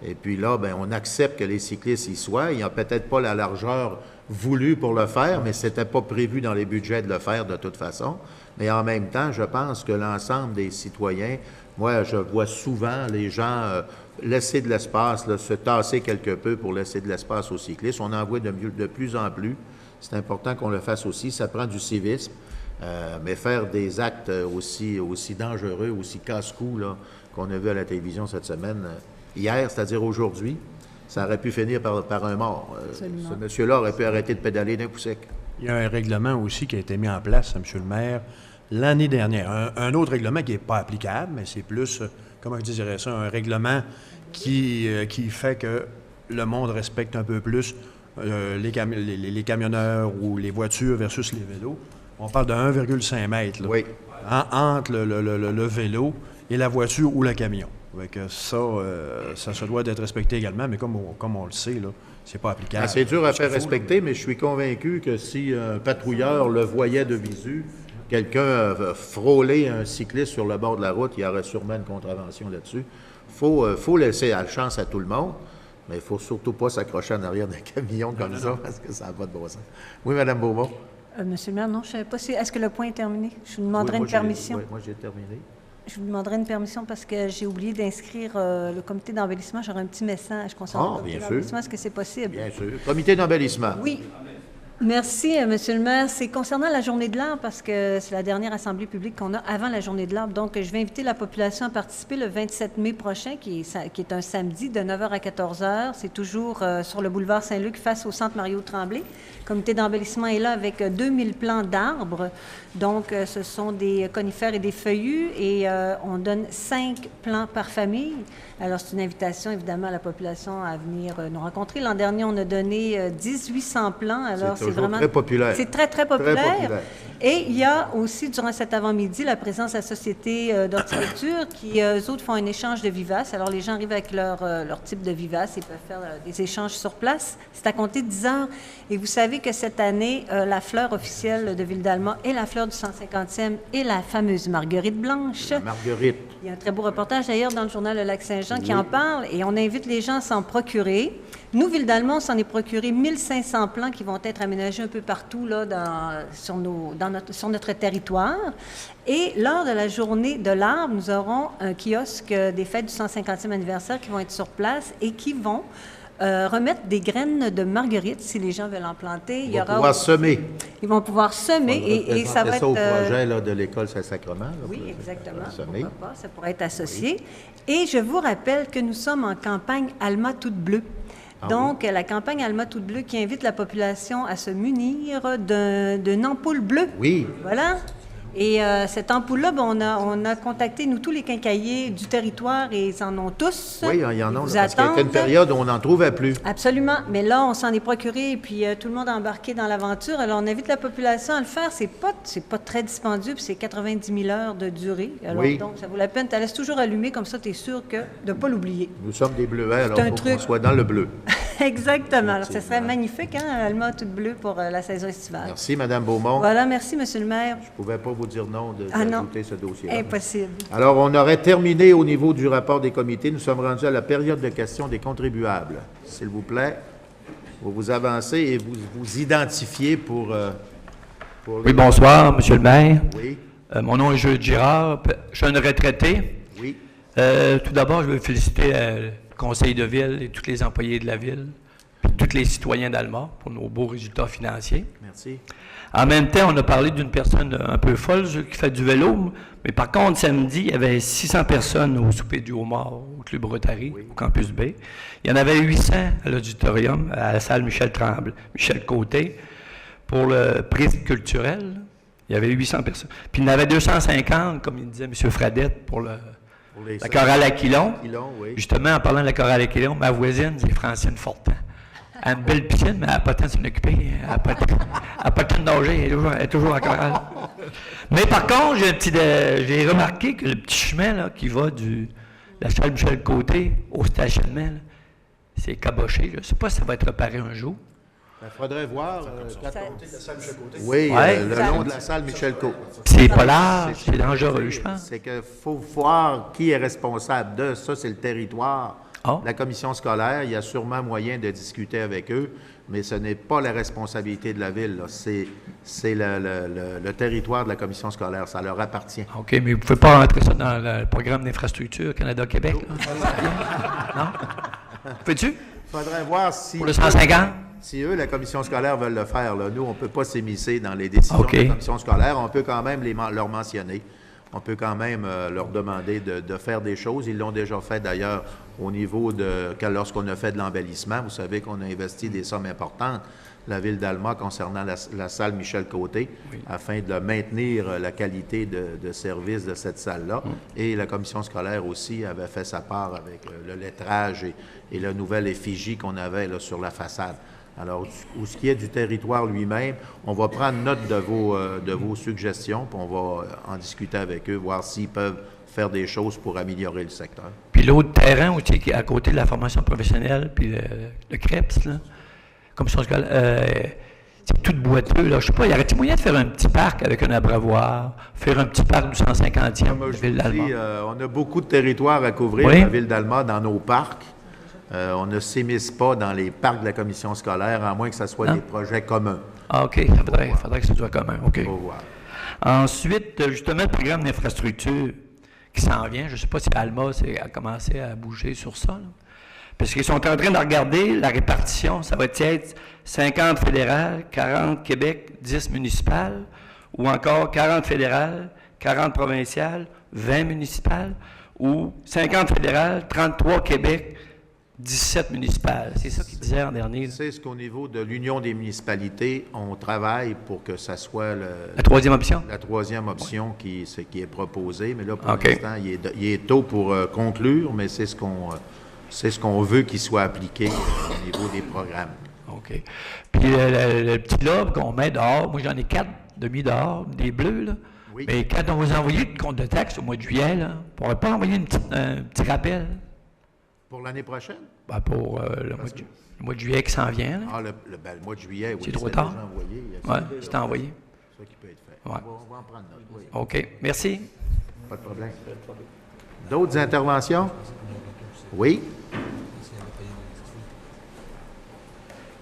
Et puis là, bien, on accepte que les cyclistes y soient. Il n'y a peut-être pas la largeur voulue pour le faire, mais ce n'était pas prévu dans les budgets de le faire de toute façon. Mais en même temps, je pense que l'ensemble des citoyens, moi, je vois souvent les gens laisser de l'espace, se tasser quelque peu pour laisser de l'espace aux cyclistes. On en voit de plus en plus. C'est important qu'on le fasse aussi. Ça prend du civisme. Mais faire des actes aussi dangereux, aussi casse-cou qu'on a vu à la télévision cette semaine, hier, c'est-à-dire aujourd'hui, ça aurait pu finir par un mort. Ce monsieur-là aurait pu arrêter de pédaler d'un coup sec.
Il y a un règlement aussi qui a été mis en place, M. le maire, l'année dernière. Un autre règlement qui n'est pas applicable, mais c'est plus, comment je dirais ça, un règlement qui fait que le monde respecte un peu plus les camionneurs ou les voitures versus les vélos. On parle de 1,5 mètres là,
Oui.
entre le vélo et la voiture ou le camion. Donc, ça se doit d'être respecté également, mais comme on le sait, là, c'est pas applicable.
C'est dur à faire respecter, mais je suis convaincu que si un patrouilleur le voyait de visu, quelqu'un frôler un cycliste sur le bord de la route, il y aurait sûrement une contravention là-dessus. Faut laisser la chance à tout le monde, mais il ne faut surtout pas s'accrocher en arrière d'un camion comme ça, parce que ça n'a pas de bon sens. Oui, Mme Beaumont?
Monsieur le maire, non, je ne savais pas si... Est-ce que le point est terminé? Je vous demanderai une permission.
Oui, moi j'ai terminé.
Je vous demanderai une permission parce que j'ai oublié d'inscrire le comité d'embellissement. J'aurai un petit message concernant le comité d'embellissement. Est-ce que c'est possible?
Bien sûr. Comité d'embellissement.
Oui. Merci, Monsieur le maire. C'est concernant la Journée de l'Arbre, parce que c'est la dernière assemblée publique qu'on a avant la Journée de l'Arbre. Donc, je vais inviter la population à participer le 27 mai prochain, qui est un samedi, de 9h à 14h. C'est toujours sur le boulevard Saint-Luc, face au centre Mario-Tremblay. Le comité d'embellissement est là avec 2000 plants d'arbres. Donc, ce sont des conifères et des feuillus, et on donne 5 plants par famille. Alors, c'est une invitation, évidemment, à la population à venir nous rencontrer. L'an dernier, on a donné 1800 plants. Alors,
c'est vraiment très populaire.
C'est très, très populaire. Très populaire. Et il y a aussi, durant cet avant-midi, la présence de la Société d'horticulture qui, eux autres, font un échange de vivaces. Alors, les gens arrivent avec leur type de vivaces et peuvent faire des échanges sur place. C'est à compter de 10 heures. Et vous savez que cette année, la fleur officielle de Ville-d'Alma est la fleur du 150e et la fameuse marguerite blanche.
La marguerite.
Il y a un très beau reportage, d'ailleurs, dans le journal Le Lac-Saint-Jean qui en parle, et on invite les gens à s'en procurer. Nous, Ville-d'Alma, on s'en est procuré 1500 plants qui vont être aménagés un peu partout là, sur notre territoire. Et lors de la journée de l'arbre, nous aurons un kiosque des fêtes du 150e anniversaire qui vont être sur place et qui vont remettre des graines de marguerite si les gens veulent en planter.
Ils vont pouvoir semer.
Ils vont pouvoir semer et ça va être...
au projet là, de l'école Saint-Sacrement.
Oui, exactement. Pourquoi pas, ça pourrait être associé. Oui. Et je vous rappelle que nous sommes en campagne Alma toute bleue. Donc, la campagne Alma toute bleue qui invite la population à se munir d'une ampoule bleue.
Oui.
Voilà. Et cette ampoule-là, on a contacté, nous, tous les quincailliers du territoire et ils en ont tous.
Oui, il y en a. Parce qu'il y a une période où on n'en trouvait plus.
Absolument. Mais là, on s'en est procuré et puis tout le monde a embarqué dans l'aventure. Alors, on invite la population à le faire. C'est pas très dispendieux, puis c'est 90 000 heures de durée. Alors, donc, ça vaut la peine. Tu la laisses toujours allumée, comme ça, tu es sûr de ne pas l'oublier.
Nous sommes des bleuets, alors il faut qu'on soit dans le bleu.
Exactement. Alors, ça serait magnifique, hein, Alma toute bleue pour la saison estivale.
Merci, Mme Beaumont.
Voilà, merci, Monsieur le maire.
Je ne pouvais pas vous dire non d'ajouter ce dossier-là.
Impossible.
Alors, on aurait terminé au niveau du rapport des comités. Nous sommes rendus à la période de questions des contribuables. S'il vous plaît, vous vous avancez et vous vous identifiez pour
Oui, bonsoir, Monsieur le maire.
Oui.
Mon nom est Jules Girard. Je suis un retraité.
Oui.
Tout d'abord, je veux féliciter le conseil de ville et tous les employés de la ville, puis tous les citoyens d'Alma pour nos beaux résultats financiers.
Merci.
En même temps, on a parlé d'une personne un peu folle qui fait du vélo, mais par contre, samedi, il y avait 600 personnes au souper du Homard, au Club Rotary, au Campus B. Il y en avait 800 à l'auditorium, à la salle Michel Côté, pour le prix culturel. Il y avait 800 personnes. Puis il y en avait 250, comme il disait M. Fradette, pour la chorale Aquilon.
Oui.
Justement, en parlant de la chorale Aquilon, ma voisine, c'est Francine Fortin. Elle a une belle piscine, mais elle n'a pas le temps de s'en occuper. Elle n'a pas le temps de nager, elle est toujours en chorale. Mais par contre, j'ai remarqué que le petit chemin là, qui va de la salle Michel Côté au stationnement, c'est caboché. Je ne sais pas si ça va être réparé un jour.
Il faudrait voir.
côté de la salle Michel Côté.
Oui, le long de la salle Michel Côté.
C'est pas large, c'est dangereux, je pense.
C'est qu'il faut voir qui est responsable de ça, c'est le territoire. La commission scolaire, il y a sûrement moyen de discuter avec eux, mais ce n'est pas la responsabilité de la ville. C'est le territoire de la commission scolaire. Ça leur appartient.
OK, mais vous ne pouvez pas rentrer ça dans le programme d'infrastructure Canada-Québec? Non? Peux-tu?
Il faudrait voir si...
Pour le 150?
Si eux, la commission scolaire, veulent le faire, là, nous, on ne peut pas s'immiscer dans les décisions de la commission scolaire. On peut quand même leur mentionner. On peut quand même leur demander de faire des choses. Ils l'ont déjà fait, d'ailleurs, au niveau lorsqu'on a fait de l'embellissement. Vous savez qu'on a investi des sommes importantes, la ville d'Alma, concernant la salle Michel Côté, afin de maintenir la qualité de service de cette salle-là. Et la commission scolaire aussi avait fait sa part avec le lettrage et la nouvelle effigie qu'on avait là, sur la façade. Alors, ce qui est du territoire lui-même, on va prendre note de vos suggestions, puis on va en discuter avec eux, voir s'ils peuvent faire des choses pour améliorer le secteur.
Puis l'autre terrain aussi, qui est à côté de la formation professionnelle, puis le CREPS, là, commission scolaire, c'est tout boiteux, là. Je sais pas, y aurait-il moyen de faire un petit parc avec un abreuvoir, faire un petit parc du 150e de la ville d'Alma?
On a beaucoup de territoires à couvrir, la ville d'Alma, dans nos parcs. On ne s'immisce pas dans les parcs de la commission scolaire, à moins que ce soit des projets communs.
Ah, OK. Il faudrait que ce soit commun. OK.
Faut voir.
Ensuite, justement, le programme d'infrastructure qui s'en vient, je ne sais pas si Alma a commencé à bouger sur ça, là. Parce qu'ils sont en train de regarder la répartition. Ça va être 50 fédérales, 40 Québec, 10 municipales, ou encore 40 fédérales, 40 provinciales, 20 municipales, ou 50 fédérales, 33 Québec, 17 municipales. C'est ça qu'il disait en dernier.
C'est ce qu'au niveau de l'Union des municipalités, on travaille pour que ça soit
la troisième option?
La troisième option qui est proposée. Mais là, pour l'instant, il est tôt pour conclure, mais c'est ce qu'on veut qu'il soit appliqué au niveau des programmes.
OK. Puis le petit lobe qu'on met dehors, moi j'en ai 4 de mis dehors, des bleus, là. Oui. Mais quand on vous envoie le compte de taxe au mois de juillet, là, on ne pourrait pas envoyer un petit rappel?
Pour l'année prochaine?
Ben pour le mois de juillet qui s'en vient. Là.
Ah, le mois de juillet, oui.
C'est trop tard? Oui, c'est envoyé.
C'est ça qui peut être fait.
Ouais.
On va en prendre note, oui.
OK. Merci.
Pas de problème. D'autres interventions? Oui?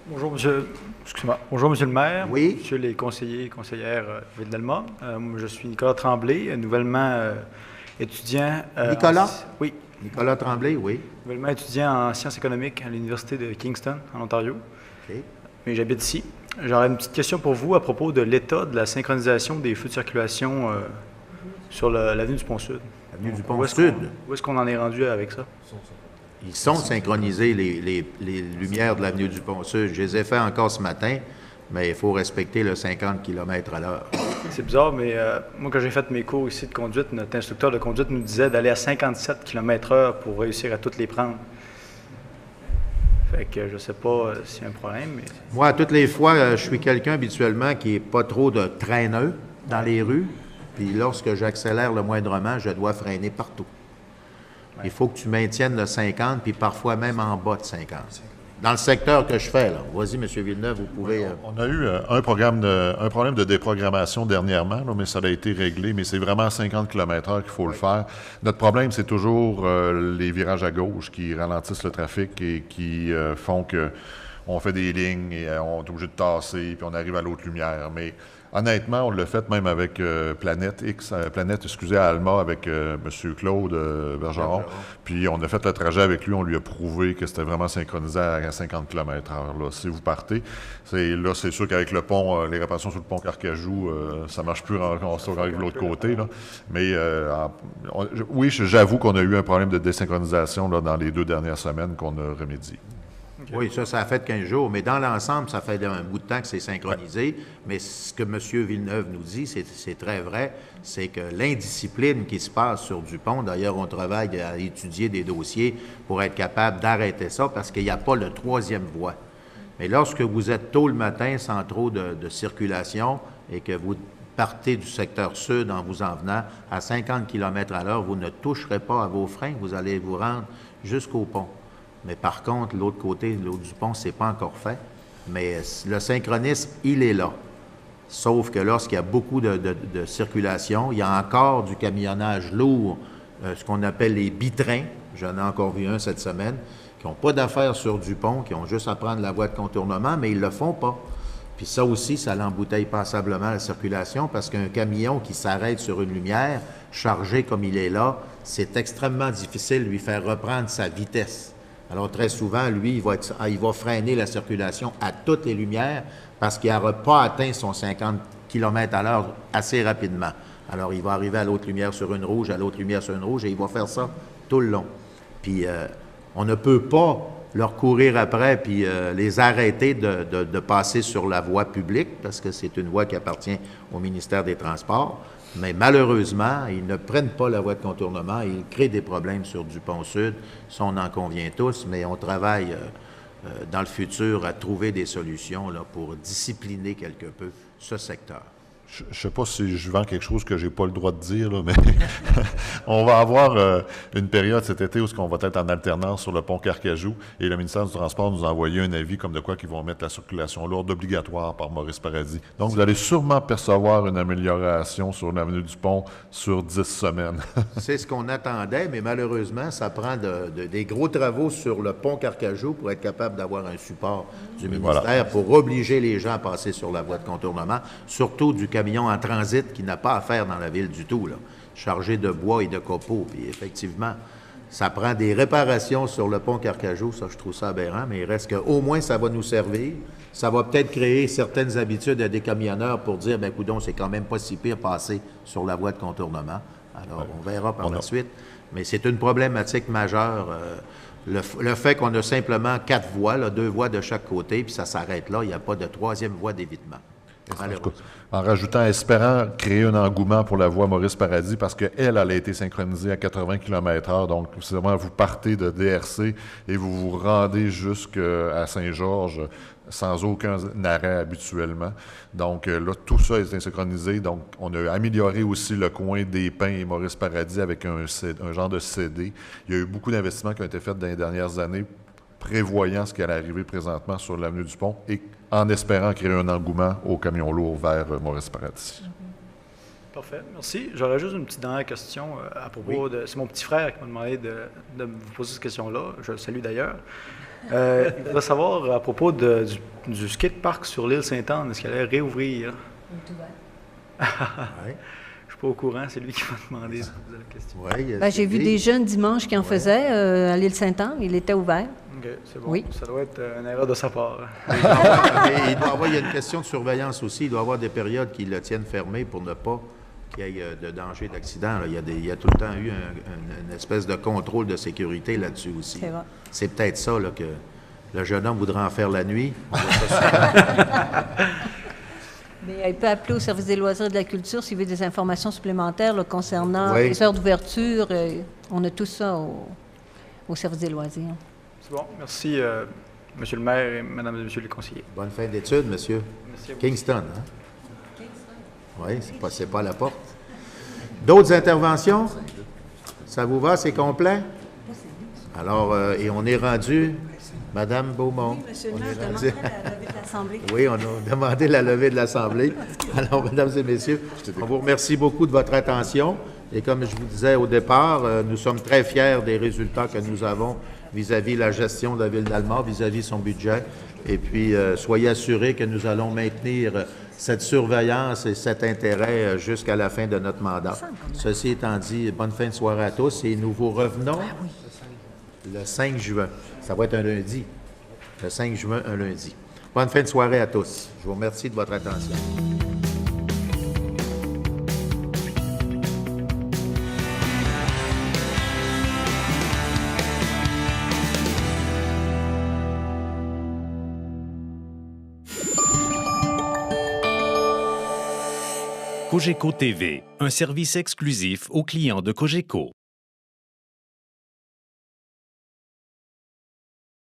Bonjour, monsieur. Excusez-moi. Bonjour, monsieur le maire.
Oui.
Monsieur les conseillers et conseillères Ville d'Alma. Je suis Nicolas Tremblay, nouvellement étudiant.
Nicolas?
Oui.
Nicolas Tremblay, oui.
Nouvellement étudiant en sciences économiques à l'Université de Kingston, en Ontario.
OK.
Mais j'habite ici. J'aurais une petite question pour vous à propos de l'état de la synchronisation des feux de circulation sur l'avenue du Pont-Sud.
L'avenue du Pont-Sud?
Où est-ce qu'on en est rendu avec ça?
Ils sont synchronisés, les lumières de l'avenue du Pont-Sud. Je les ai fait encore ce matin, mais il faut respecter le 50 km/h.
C'est bizarre, mais moi, quand j'ai fait mes cours ici de conduite, notre instructeur de conduite nous disait d'aller à 57 km/h pour réussir à toutes les prendre. Fait que je ne sais pas s'il y a un problème, mais...
Moi, toutes les fois, je suis quelqu'un habituellement qui n'est pas trop de traîneux dans les rues. Puis lorsque j'accélère le moindrement, je dois freiner partout. Ouais. Il faut que tu maintiennes le 50, puis parfois même en bas de 50. Dans le secteur que je fais, là. Vas-y, M. Villeneuve, vous pouvez...
On a eu un problème de déprogrammation dernièrement, là, mais ça a été réglé, mais c'est vraiment à 50 km/h qu'il faut le faire. Notre problème, c'est toujours les virages à gauche qui ralentissent le trafic et qui font que on fait des lignes et on est obligé de tasser, puis on arrive à l'autre lumière. Mais honnêtement, on l'a fait même avec Planète à Alma, avec M. Claude Bergeron. Puis on a fait le trajet avec lui, on lui a prouvé que c'était vraiment synchronisé à 50 km/h. Là. Si vous partez, c'est sûr qu'avec le pont, les réparations sur le pont Carcajou, ça ne marche plus quand on arrive de l'autre côté. Là. Mais oui, j'avoue qu'on a eu un problème de désynchronisation là, dans les 2 dernières semaines qu'on a remédié.
Okay. Oui, ça a fait 15 jours, mais dans l'ensemble, ça fait un bout de temps que c'est synchronisé. Ouais. Mais ce que M. Villeneuve nous dit, c'est très vrai, c'est que l'indiscipline qui se passe sur Dupont, d'ailleurs, on travaille à étudier des dossiers pour être capable d'arrêter ça, parce qu'il n'y a pas le 3e voie. Mais lorsque vous êtes tôt le matin, sans trop de circulation, et que vous partez du secteur sud en vous en venant à 50 km/h, vous ne toucherez pas à vos freins, vous allez vous rendre jusqu'au pont. Mais par contre, l'autre côté, l'autre du pont, c'est pas encore fait. Mais le synchronisme, il est là. Sauf que lorsqu'il y a beaucoup de circulation, il y a encore du camionnage lourd, ce qu'on appelle les bitrains. J'en ai encore vu un cette semaine, qui n'ont pas d'affaires sur du pont, qui ont juste à prendre la voie de contournement, mais ils le font pas. Puis ça aussi, ça l'embouteille passablement la circulation, parce qu'un camion qui s'arrête sur une lumière, chargé comme il est là, c'est extrêmement difficile de lui faire reprendre sa vitesse. Alors, très souvent, lui, il va freiner la circulation à toutes les lumières parce qu'il n'aura pas atteint son 50 km/h assez rapidement. Alors, il va arriver à l'autre lumière sur une rouge, à l'autre lumière sur une rouge, et il va faire ça tout le long. Puis, on ne peut pas leur courir après puis les arrêter de passer sur la voie publique parce que c'est une voie qui appartient au ministère des Transports. Mais malheureusement, ils ne prennent pas la voie de contournement et ils créent des problèmes sur Dupont-Sud. Ça, on en convient tous, mais on travaille dans le futur à trouver des solutions là, pour discipliner quelque peu ce secteur.
Je ne sais pas si je vends quelque chose que j'ai pas le droit de dire, là, mais on va avoir une période cet été où on va être en alternance sur le pont Carcajou et le ministère du Transport nous a envoyé un avis comme de quoi qu'ils vont mettre la circulation lourde obligatoire par Maurice Paradis. Donc, vous allez sûrement percevoir une amélioration sur l'avenue du Pont sur 10 semaines.
C'est ce qu'on attendait, mais malheureusement, ça prend des gros travaux sur le pont Carcajou pour être capable d'avoir un support du ministère pour obliger les gens à passer sur la voie de contournement, surtout du camion en transit qui n'a pas à faire dans la ville du tout, là, chargé de bois et de copeaux. Puis effectivement, ça prend des réparations sur le pont Carcajou, ça je trouve ça aberrant, mais il reste qu'au moins ça va nous servir. Ça va peut-être créer certaines habitudes à des camionneurs pour dire, ben coudonc, c'est quand même pas si pire passer sur la voie de contournement. Alors, on verra par la suite. Mais c'est une problématique majeure. Le fait qu'on a simplement 4 voies, là, 2 voies de chaque côté, puis ça s'arrête là, il n'y a pas de 3e voie d'évitement.
En rajoutant, espérant créer un engouement pour la voie Maurice Paradis, parce qu'elle, elle a été synchronisée à 80 km/h. Donc, c'est vraiment, vous partez de DRC et vous vous rendez jusqu'à Saint-Georges sans aucun arrêt habituellement. Donc, là, tout ça est synchronisé. Donc, on a amélioré aussi le coin des Pins et Maurice Paradis avec un genre de CD. Il y a eu beaucoup d'investissements qui ont été faits dans les dernières années, prévoyant ce qui allait arriver présentement sur l'avenue du Pont et en espérant créer un engouement aux camions lourds vers Maurice Paradis.
Parfait, merci. J'aurais juste une petite dernière question à propos de... C'est mon petit frère qui m'a demandé de vous poser cette question-là. Je le salue d'ailleurs. Il voudrait savoir à propos du skatepark sur l'île Sainte-Anne, est-ce qu'elle allait réouvrir?
Oui.
Je suis pas au courant, c'est lui qui m'a demandé de poser la question.
Ben, j'ai vu des jeunes dimanche qui en faisaient à l'île Sainte-Anne, il était ouvert.
OK, c'est bon.
Oui.
Ça doit être une erreur de sa part.
Mais il y a une question de surveillance aussi. Il doit y avoir des périodes qui le tiennent fermé pour ne pas qu'il y ait de danger d'accident. Il y a tout le temps eu une espèce de contrôle de sécurité là-dessus aussi.
C'est vrai.
C'est peut-être ça là, que le jeune homme voudrait en faire la nuit.
Mais il peut appeler au service des loisirs et de la culture s'il veut des informations supplémentaires là, concernant les heures d'ouverture. On a tout ça au service des loisirs.
C'est bon. Merci, Monsieur le maire et Mesdames et Messieurs les conseillers.
Bonne fin d'études, monsieur.
Merci à vous.
Kingston, hein? Oui, c'est pas à la porte. D'autres interventions? Ça vous va, c'est complet? Alors, et on est rendu, Madame Beaumont.
Oui, monsieur le maire, je demanderais la levée de l'Assemblée.
Oui, on a demandé la levée de l'Assemblée. Alors, Mesdames et Messieurs, on vous remercie beaucoup de votre attention. Et comme je vous disais au départ, nous sommes très fiers des résultats que nous avons vis-à-vis la gestion de la Ville d'Alma, vis-à-vis son budget. Et puis, soyez assurés que nous allons maintenir cette surveillance et cet intérêt jusqu'à la fin de notre mandat. Ceci étant dit, bonne fin de soirée à tous et nous vous revenons le 5 juin. Ça va être un lundi. Le 5 juin, un lundi. Bonne fin de soirée à tous. Je vous remercie de votre attention.
Cogeco TV, un service exclusif aux clients de Cogeco.